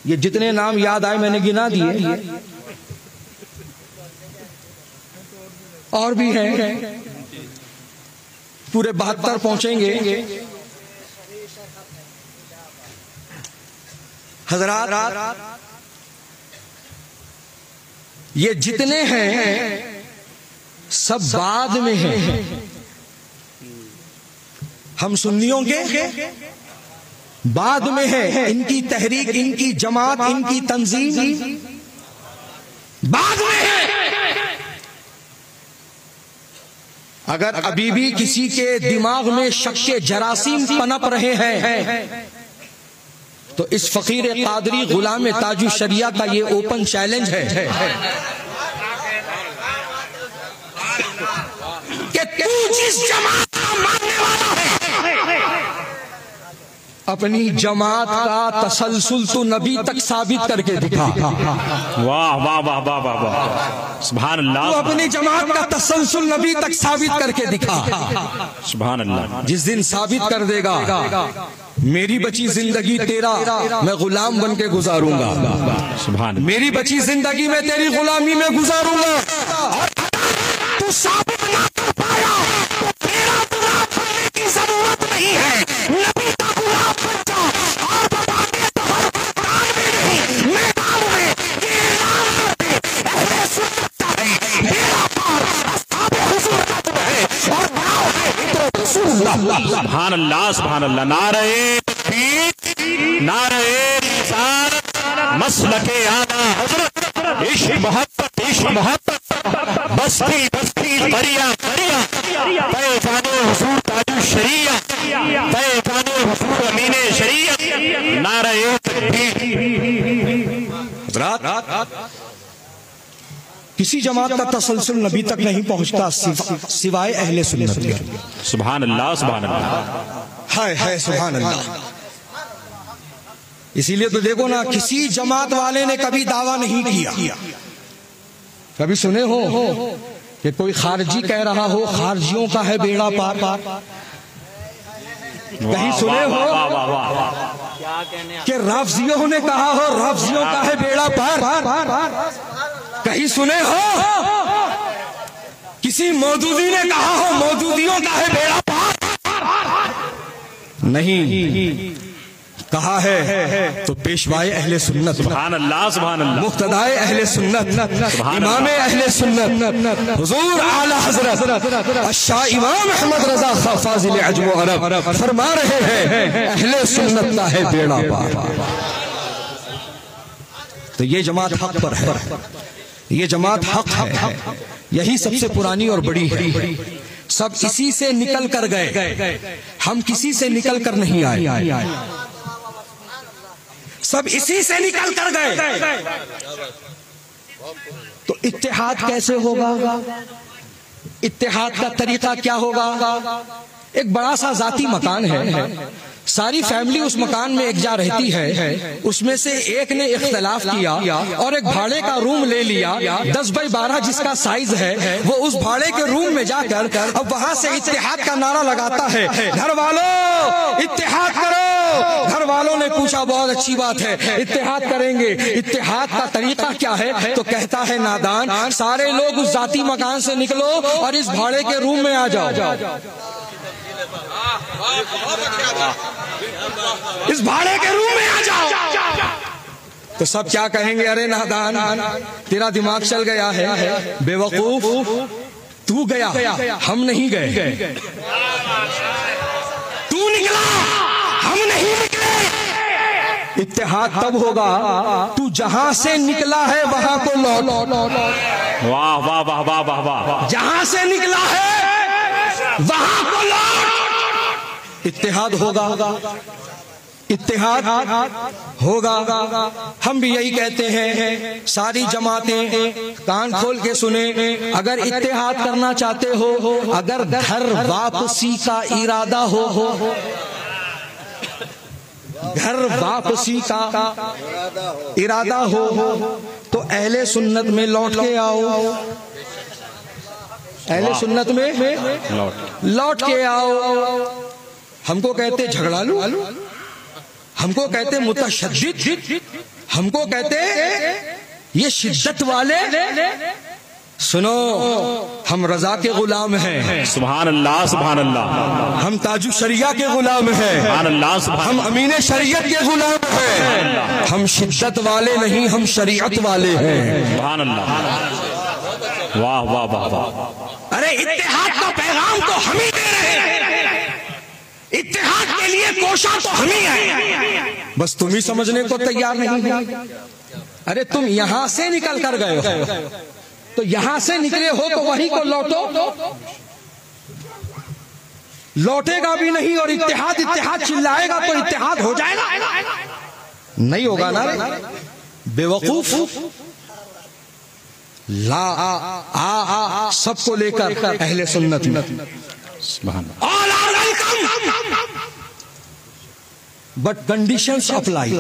Speaker 2: ये जितने नाम याद आए मैंने गिना दिए, और भी हैं, पूरे 72 पहुंचेंगे। हजरात, ये जितने हैं सब बाद में हैं, हम सुन्नियों के बाद में है। इनकी तहरीक, इनकी जमात, इनकी तंजीम बाद में है। अगर अभी भी किसी के दिमाग में शक के जरासीम पनप रहे हैं तो इस फकीर कादरी गुलाम ताजु शरिया का ये ओपन चैलेंज है कि तू जिस जमात का मानने वाला है, अपनी जमात का तसलसल तो नबी तक साबित करके दिखा।
Speaker 1: वाह वाह वाह वाह वाह वाह, सुभान अल्लाह।
Speaker 2: तू अपनी जमात का तसलसल नबी तक साबित करके दिखा।
Speaker 1: सुभान अल्लाह।
Speaker 2: जिस दिन साबित कर देगा, मेरी बची जिंदगी तेरा मैं गुलाम बन के गुजारूंगा।
Speaker 1: सुभान।
Speaker 2: मेरी बची जिंदगी में तेरी गुलामी में गुजारूंगा। और तू साबित ना कर पाया तो तेरा गुलाम बनने की जरूरत नहीं है। नबी का गुलाम बन जा और बता दे तो हर कुरान में नहीं, मैदान में ये ऐलान कर दे, अहले सुन्नत का है मेरा पार, अस्हाबे हुजूर का तुम है और बनाओ है तो रसूलुल्लाह।
Speaker 1: सुभान अल्लाह, सुभान अल्लाह। नारे तकबीर, नारे रिसालत, मसलके आला हज़रत, इश्क मोहब्बत, इश्क मोहब्बत, बस्ती बस्ती करिया करिया, पैजाने हुजूर ताजु शरिया, पैजाने हुजूर अमीने शरिया, नारे तकबीर।
Speaker 2: किसी जमात का तसलसल नबी तक नहीं पहुंचता सिवाय अहले सुन्नत के।
Speaker 1: सुभान अल्लाह, सुभान अल्लाह।
Speaker 2: है सुभान अल्लाह। इसीलिए तो देखो ना, किसी जमात वाले ने कभी दावा नहीं किया। कभी सुने हो कि कोई खारजी कह रहा हो खारजियों का है बेड़ा पार? कहीं सुने हो कि राफजियों ने कहा हो राफजियों का है बेड़ा पार? कहीं सुने हो किसी मौदूदी ने कहा हो मौदूदियों का है बेड़ा पार? नहीं कहा है तो पेशवाए अहले सुन्नत,
Speaker 1: सुभान अल्लाह, सुभान अल्लाह,
Speaker 2: मुक्तदाए अहले सुन्नत, इमामे अहले सुन्नत, हुजूर आला हजरत शाह इमाम अहमद रजा खां फाजिल अजम व अरब फरमा रहे हैं अहले सुन्नत का है बेड़ा पार। तो ये जमात हक पर है, ये जमात हक है, यही सबसे पुरानी और बड़ी है। सब इसी से निकल कर गए, हम किसी से निकल कर नहीं आए। सब इसी से निकल कर गए। तो इत्तेहाद कैसे होगा? इत्तेहाद का तरीका क्या होगा? एक बड़ा सा जाती मकान है, सारी फैमिली उस मकान में एक जा रहती है, उसमें से एक ने इख्तलाफ किया और एक भाड़े का रूम ले लिया, 10 बाई 12 जिसका साइज है, वो उस भाड़े के रूम में जाकर अब वहां से इत्तेहाद का नारा लगाता है, घर वालों इत्तेहाद करो। घर वालों ने पूछा बहुत अच्छी बात है, इत्तेहाद करेंगे। इत्तेहाद का तरीका क्या है? तो कहता है नादान, सारे लोग उस जाती मकान से निकलो और इस भाड़े के रूम में आ जाओ, इस भाड़े के रूम में आ जाओ। तो सब क्या कहेंगे? अरे नादान, तेरा दिमाग चल गया है, बेवकूफ, तू गया, हम नहीं गए, तू निकला, हम नहीं निकले। इत्तेहाद तब होगा तू जहां से निकला है वहां को लौट।
Speaker 1: वाह वाह वाह वाह वाह वाह।
Speaker 2: जहां से निकला है वहां को लौट। इत्तेहाद होगा, इत्तेहाद होगा। हम भी यही कहते हैं, सारी जमातें कान खोल के सुने, अगर इत्तेहाद करना चाहते हो, अगर घर वापसी का इरादा हो, घर वापसी का इरादा हो, तो अहले सुन्नत में लौट के आओ, अहले सुन्नत में लौट के आओ। हमको कहते झगड़ालू, हमको कहते मुतशद्दिद, हमको कहते ये शिद्दत वाले। सुनो, हम रजा के गुलाम हैं,
Speaker 1: सुभान अल्लाह सुभान अल्लाह।
Speaker 2: हम ताजु शरिया के गुलाम हैं,
Speaker 1: सुभान अल्लाह।
Speaker 2: हम अमीने शरीयत के गुलाम हैं, हम शिद्दत वाले नहीं, हम शरीयत वाले हैं।
Speaker 1: सुभान अल्लाह। वाह वाह वाह वाह।
Speaker 2: अरे इत्तेहाद का पैगाम तो हम ही दे रहे हैं, इत्तेहाद के लिए कोशा तो हम ही है, बस तुम ही समझने को तैयार नहीं हो। अरे तुम यहां से निकल कर गए हो, तो यहां से निकले हो तो वहीं को लौटो। लौटेगा भी नहीं और इत्तेहाद इत्तेहाद चिल्लाएगा तो इत्तेहाद हो जाएगा? नहीं होगा ना बेवकूफ। ला आ सबको लेकर अहले सुन्नत में, all are welcome, but conditions apply.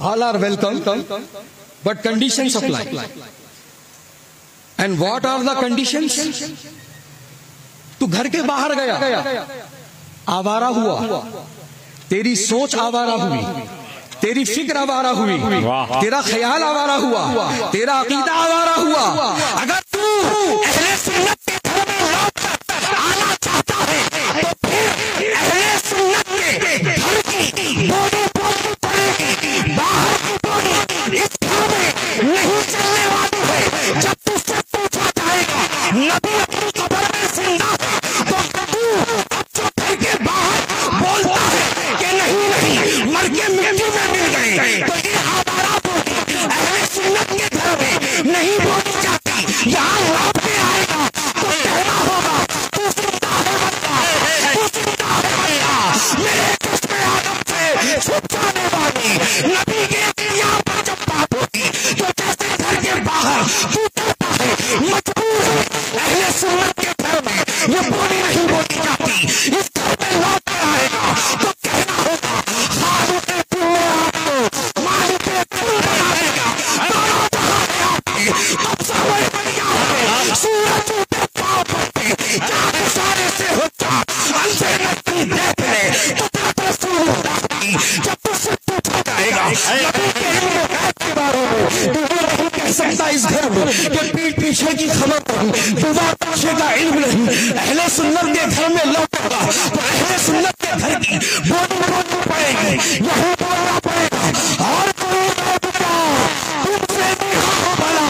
Speaker 2: All are welcome but conditions apply. And what are the conditions? तू घर के बाहर गया, आवारा हुआ, तेरी सोच आवारा हुई, तेरी फिक्र आवारा हुई, तेरा ख्याल आवारा हुआ, तेरा अकीदा आवारा हुआ। अगर तू अहले सुन्नत के घर में लौट आना चाहता है तो फिर अहले सुन्नत के घर की बोली बोलनी पड़ेगी, बाहर की बोली इस घर में नहीं चलने वाली है। जब तुझसे पूछा जाएगा नबी अपनी कब्र में जिंदा है, तो तू अब जो घर के बाहर बोलता है कि नहीं नहीं मर के मिट्टी में मिल गए, तो ये हमारा बोली अहले सुन्नत के घर में नहीं बोली जाती। यहाँ लौट के आएगा तो कहना होगा तू जिंदा है बंदा, तू जिंदा है बंदा। मेरे चश्मे आदम से छुप जाने वाली नबी के यहाँ पर जब बात होगी तो जैसे घर के बाहर तू कहता है मजबूर है, अहले सुन्नत के घर में ये बोली नहीं बोली जाती। इस घर में लौट के आएगा तो कहना होगा खालिक कुल्ले आदम मालिक कुल बना देगा, दोनों जहां में आके तब समय बन गया। सूरज उठे पाँव पड़ते, चाँद इशारे से होता अंधे नदी देख ले कुदरत रसूलुल्लाह की। जब तुझसे पूछा जाएगा नबी के इल्म गैब के बारे में, तो ये नहीं कह सकता इस घर में कि पीठ पीछे की खबर नहीं, दुआ पीछे का इल्म नहीं। अहले सुन्नत के घर में लौटेगा तो अहले सुन्नत के घर की बोली बोलनी पड़ेगी, यही बोलना पड़ेगा। और कोई तुमसे देखा हो भला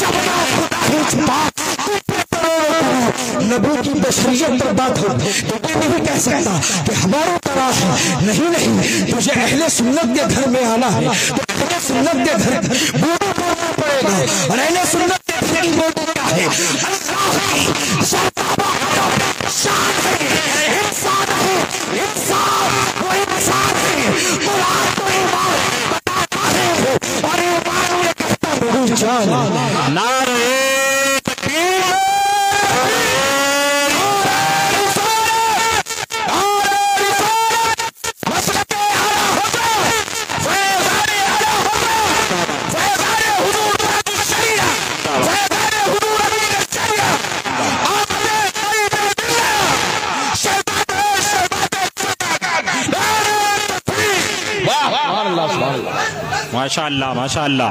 Speaker 2: जब ना खुदा ही छुपा नबी की बशरियत पर बात हो तो ये नहीं कह सकता कि हमारी तरह है। नहीं नहीं, तुझे अहले सुन्नत के घर में आना है तो अहले सुन्नत के घर बोली बोलना पड़ेगा। और अहले सुन्नत के घर की बोली क्या है? शान है, इंसान है, इंसान वो इंसान है। जान।
Speaker 1: नारे तकबीर, माशाअल्लाह माशाअल्लाह,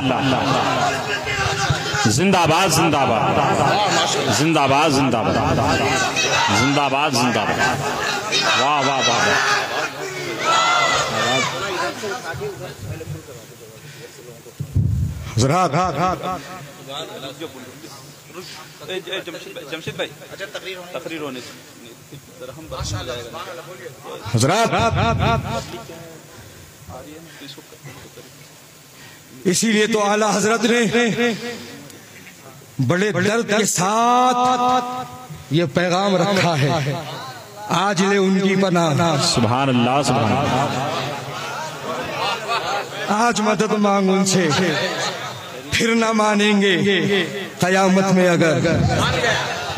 Speaker 1: जिंदाबाद जिंदाबाद जिंदाबाद जिंदाबाद जिंदाबाद जिंदाबाद, वाह वाह वाह।
Speaker 3: जमशेद भाई, अच्छा तकरीर होने से
Speaker 2: इसीलिए तो आला हजरत ने बड़े दर्द के साथ ये पैगाम रखा है, आज ले उनकी पनाह।
Speaker 1: सुभान अल्लाह सुभान अल्लाह।
Speaker 2: आज मदद मांग उनसे, फिर ना मानेंगे कयामत में अगर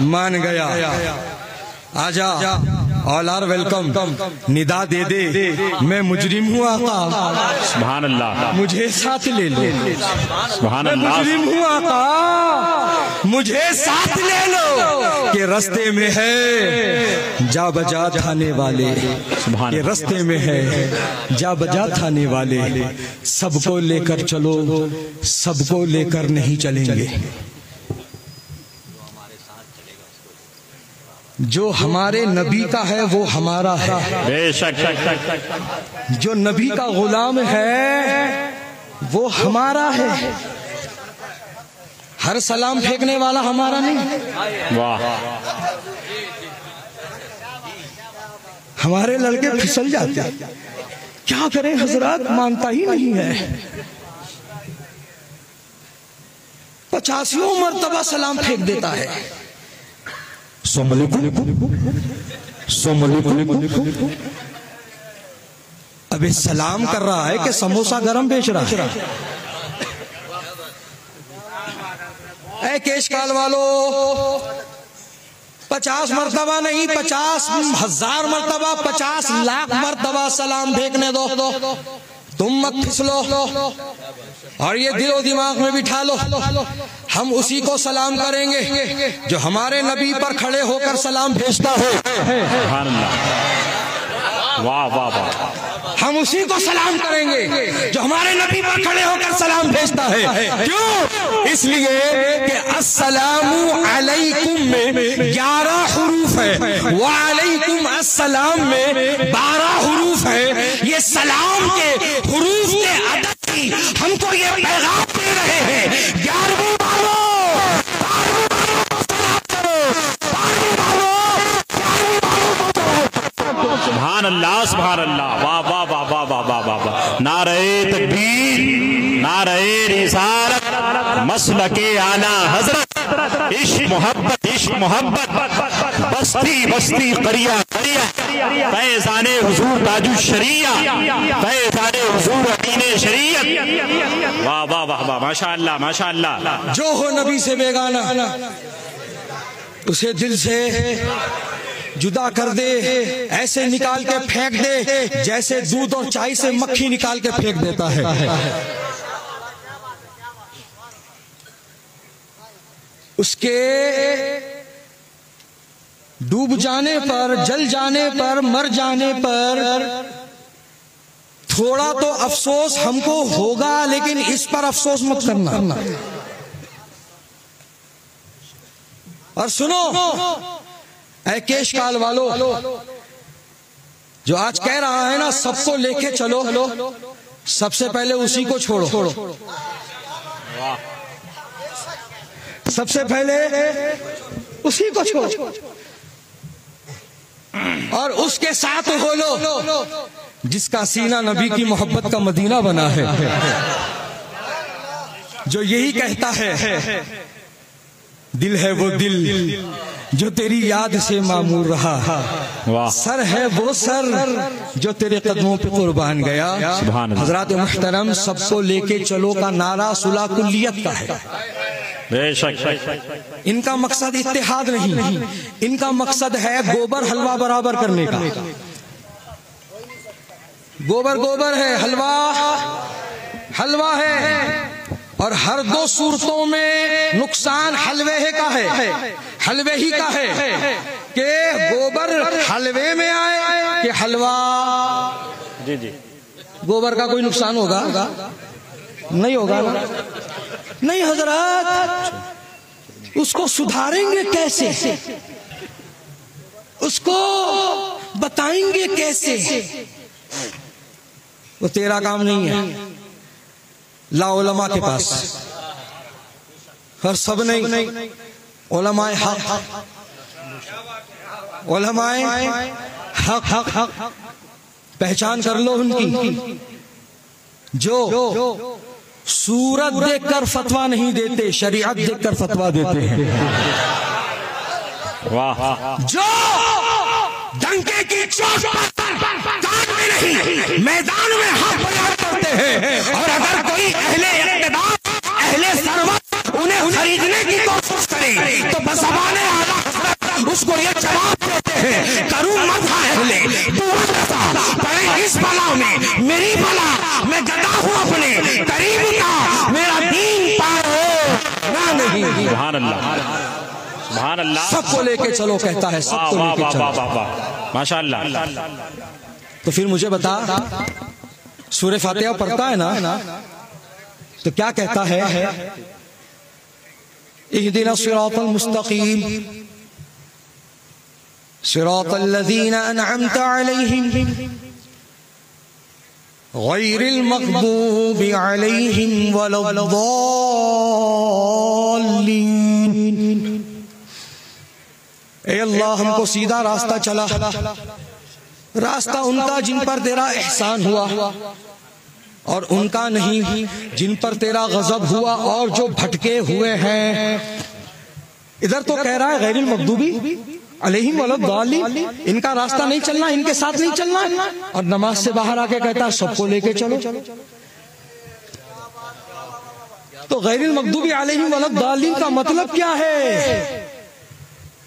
Speaker 2: मान गया। आजा ऑल वेलकम, निदा दे दे मैं मुजरिम हूँ आका,
Speaker 1: सुभान अल्लाह,
Speaker 2: मुझे साथ ले लो।
Speaker 1: सुभान
Speaker 2: मैं
Speaker 1: अल्लाह,
Speaker 2: मुजरिम हूँ आका, मुझे साथ ले लो। के रास्ते में है जा बजा थाने वाले,
Speaker 1: सुभान
Speaker 2: के रास्ते में है जा बजा थाने वाले। सबको लेकर चलो, सबको लेकर नहीं चलेंगे। जो हमारे नबी का है वो हमारा है,
Speaker 1: बेशक।
Speaker 2: जो नबी का गुलाम है वो हमारा है। हर सलाम फेंकने वाला हमारा नहीं।
Speaker 1: वाह,
Speaker 2: हमारे लड़के फिसल जाते हैं, क्या करें हजरत, मानता ही नहीं है। 50 मरतबा सलाम फेंक देता है। अबे सलाम कर रहा है कि समोसा गरम बेच रहा है। ऐ केशकाल वालों, 50 मरतबा नहीं, 50,000 मरतबा, 50 लाख मरतबा सलाम फेंकने दो, तुम मत फिसलो। और ये दिलो दिमाग में बिठा लो, हम उसी को सलाम करेंगे जो हमारे नबी पर खड़े होकर सलाम भेजता हो।
Speaker 1: सुभान अल्लाह, वाह वाह वाह।
Speaker 2: हम उसी को सलाम करेंगे जो हमारे नबी पर खड़े होकर सलाम भेजता है। क्यों? इसलिए कि अस्सलामु अलैकुम में 11 हुरूफ है, वालैकुम अस्सलाम में 12 हुरूफ है। ये सलाम के हुरूफ के अदद की हमको ये पैगाम दे रहे हैं। 11वीं वालों, 12वीं वालों को सलाम करो, 12वीं वालों, 11वीं वालों को सलाम।
Speaker 1: सुभान अल्लाह सुभान अल्लाह, वाह वाह वाह वाह वाह वाह वाह वाह। नारे तकबीर, नारे रिसालत, मसलके आला हजरत, इश्क मोहब्बत, बस्ती बस्ती करिया करिया, फैज़ाने हुजूर ताजु शरिया, फैज़ाने हुजूर अमीने शरीयत। वाह वाह वाह वाह, माशाअल्लाह माशाअल्लाह।
Speaker 2: जो हो नबी से बेगाना उसे दिल से जुदा कर दे, ऐसे निकाल के फेंक दे जैसे दूध और चाय से मक्खी निकाल के फेंक देता है। उसके डूब जाने पर, जल जाने पर, मर जाने पर थोड़ा तो अफसोस हमको होगा, लेकिन इस पर अफसोस मत करना। और सुनो ऐ केशकाल वालों, जो आज कह रहा है ना सबको लेके चलो, सबसे पहले उसी को छोड़ो। सबसे पहले उसी को छोड़ो और उसके साथ हो लो जिसका सीना नबी की मोहब्बत का मदीना बना है, जो यही कहता है दिल है वो दिल जो तेरी याद से मामूर रहा,
Speaker 1: वाह।
Speaker 2: सर है वो सर जो तेरे कदमों पे कुर्बान गया।
Speaker 1: सुभान अल्लाह।
Speaker 2: हजरत मुहतरम सबको लेके चलो का नारा सुलह कुल्लियत का है।
Speaker 1: बेशक
Speaker 2: इनका मकसद इत्तेहाद नहीं, इनका मकसद है गोबर हलवा बराबर करने का। गोबर गोबर है, हलवा हलवा है, और हर दो सूरतों में नुकसान हलवे का है, हलवे ही का है कि गोबर हलवे में आए कि हलवा।
Speaker 1: जी जी।
Speaker 2: गोबर का कोई नुकसान होगा? नहीं होगा। नहीं हजरत, उसको सुधारेंगे कैसे, उसको बताएंगे कैसे, वो तेरा काम नहीं है। ला उलमा के पास, और सब नहीं, उलमाए हक, उलमाए हक हक हक पहचान कर लो उनकी, जो सूरत देखकर फतवा नहीं देते, शरीयत देखकर फतवा देते हैं।
Speaker 1: वाह।
Speaker 2: जो डंके की चोट कान में नहीं मैदान में हाथ बयान करते हैं, और अगर कोई अहले इक़्तिदार, अहले सरवत उन्हें खरीदने की कोशिश करे तो बज़बाने आला उसको ये जवाब देते हैं, करूं मत अहले पड़े इस बला में मेरी बला, मैं गदा हूं अपने करीब का, मेरा दीन पार हो ना नहीं।
Speaker 1: सुभान अल्लाह, सुभान अल्लाह।
Speaker 2: सबको लेके चलो कहता है, सबको लेके चलो।
Speaker 1: माशाअल्लाह।
Speaker 2: तो फिर मुझे बता, सूरह फातिहा पढ़ता है ना, तो क्या कहता है? इहदिना सिरातल मुस्तकीम सिरातल लज़ीना अनअमता अलैहिम गैरिल मग़दूबि अलैहिम वलद्दाल्लीन। ए अल्लाह, हमको सीधा रास्ता चला, रास्ता उनका जिन पर तेरा एहसान हुआ, और उनका नहीं जिन पर तेरा गजब हुआ और जो भटके हुए हैं। इधर तो कह रहा है गैरिल मग़दूबी अलैहिम वलद्दाल्लीन, इनका रास्ता नहीं चलना, इनके साथ नहीं चलना, और नमाज से बाहर आके कहता है सबको लेके चलो। तो गैरिल मग़दूबी अलैहिम वलद्दाल्लीन का मतलब क्या है?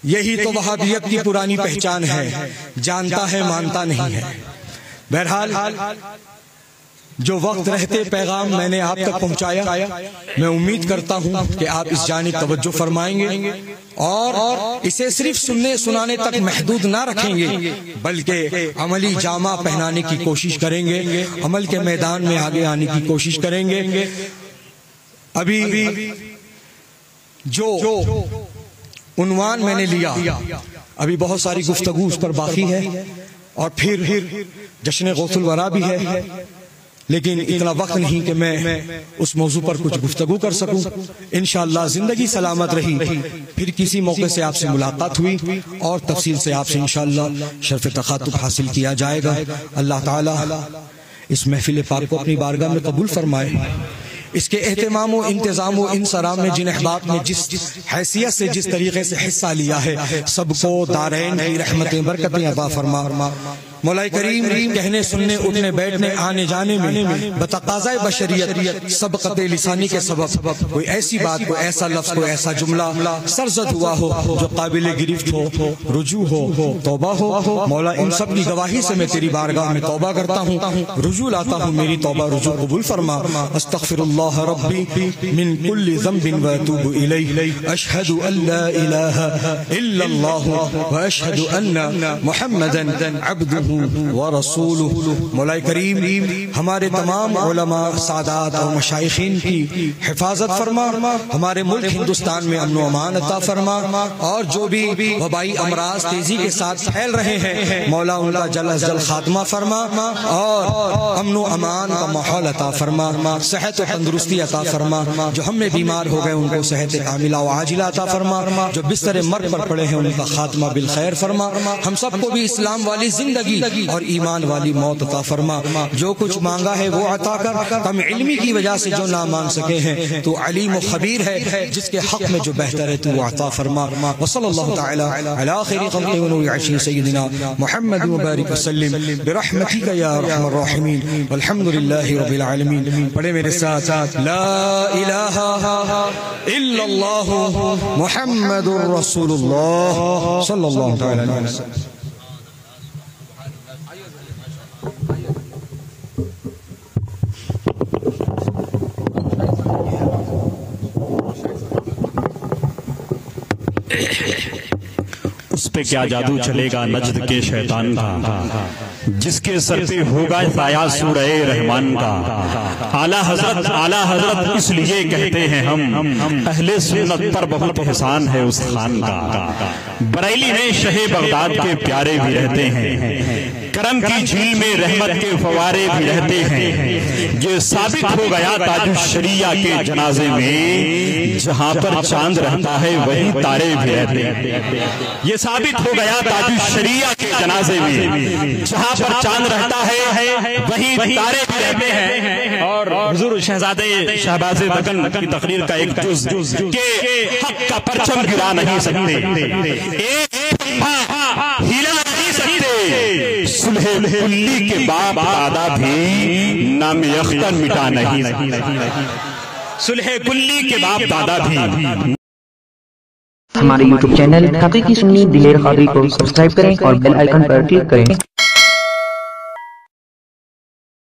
Speaker 2: यही तो वहाबियत की पुरानी पहचान है, जानता है मानता नहीं है। बहरहाल, जो वक्त रहते पैगाम मैंने आप तक पहुंचाया, मैं उम्मीद करता हूं कि आप इस जानिब तवज्जो फरमाएंगे और इसे सिर्फ सुनने सुनाने तक महदूद ना रखेंगे, बल्कि अमली जामा पहनाने की कोशिश करेंगे, अमल के मैदान में आगे आने की कोशिश करेंगे। अभी जो उन्वान मैंने लिया, अभी बहुत सारी गुफ्तगू उस पर बाकी है, और फिर जश्न गौसुल वरा भी है, लेकिन इतना वक्त नहीं कि मैं उस मौजू पर कुछ गुफ्तगू कर सकूं। इंशाअल्लाह जिंदगी सलामत रही, फिर किसी मौके से आपसे मुलाकात हुई और तफसील से आपसे इंशाअल्लाह शर्फ तखातुब हासिल किया जाएगा। अल्लाह ताला इस महफिल पाक को अपनी बारगाह में कबूल फरमाए। इसके एहतमाम व इंतजाम व इंसराम में जिन अहबाब ने जिस हैसियत से जिस तरीके से हिस्सा लिया है, सबको दारैन की रहमतें बरकतें अता फरमा। मौला करीम कहने सुनने उठने बैठने आने जाने में बतकाज़ाए बशरियत सबक़त लिसानी के सबब कोई ऐसी बात, कोई ऐसा लफ्ज़, कोई ऐसा जुमला सरजद हुआ हो जो काबिल गिरफ्त हो, रुजू हो, तौबा हो, मौला इन सब की गवाही से मैं तेरी बारगाह में तौबा करता हूँ, रुजू लाता हूँ, मेरी तौबा रुजू कबूल फरमा। अस्तग़फिरुल्लाह रब्बी मिन कुल्लि ज़ंबिन व अतूबु इलैहि, अशहदु अल्ला इलाहा इल्लल्लाह व अशहदु अन्ना मुहम्मदन अब्दुहु व रसूलुहु। मौला करीम हमारे तमाम उलमा सादात और मशाइखीन की हिफाजत फरमा, हमारे मुल्क हिंदुस्तान में अमन व अमान अता फरमा, और जो भी वबाई अमराज तेजी के साथ फैल रहे हैं, मौला उनका जल्द अज जल्द खात्मा फरमा, और अमन व अमान का माहौल अता फरमा, सेहत व तंदुरुस्ती अता फरमा। जो हम में बीमार हो गए उनको सेहत कामिला व आजिला अता फरमा, जो बिस्तर मर्ग पर पड़े हैं उनका खात्मा बिल खैर फरमा। हम सबको भी इस्लाम वाली जिंदगी जिंदगी और ईमान वाली मौत अता फरमा। जो कुछ मांगा है वो अता कर, कम इल्मी की वजह से जो ना मांग सके हैं तो अलीम व खबीर है, जिसके हक में जो बेहतर है तू अता फरमा। वसल्लल्लाहु तआला अला खैरि खल्क़ि व नूरि अर्शी सय्यिदिना मुहम्मद व बारिक वसल्लिम बिरहमतिका या अरहमर राहिमीन वल्हम्दुलिल्लाहि रब्बिल आलमीन। पढ़े मेरे साथ ला इलाहा इल्लल्लाह मुहम्मदुर रसूलुल्लाह सल्लल्लाहु तआला अलैहि वसल्लम।
Speaker 1: उस पे क्या जादू चलेगा नजद के शैतान का, जिसके सर पे होगा साया सूरे रहमान का। आला हजरत इसलिए कहते हैं हम, अहले सुन्नत पर बहुत एहसान है उस खान का। बरेली में शहे बगदाद के प्यारे भी रहते हैं, करम की झील में रहमत के फवारे भी रहते हैं। ये साबित हो गया ताजुश शरिया के जनाजे में, जहां पर चांद रहता है वहीं तारे भी रहते हैं। ये साबित हो गया ताजुश शरिया के जनाजे में, जहां पर चांद रहता है वहीं तारे भी रहते हैं। और हुजूर शहजादे शहबाज़े दकन की तकरीर का एक जुज़ के हक का परचम गिरा नहीं सकते, एक हिला नहीं सकते। सुलह कुल्ली के बाप दादा भी नाम अख्तर मिटा नहीं सकते। सुलह कुल्ली के बाप दादा भी।
Speaker 4: हमारे YouTube चैनल हकीकी सुन्नी दिलेर कादरी को सब्सक्राइब करें और बेल आइकन पर क्लिक करें।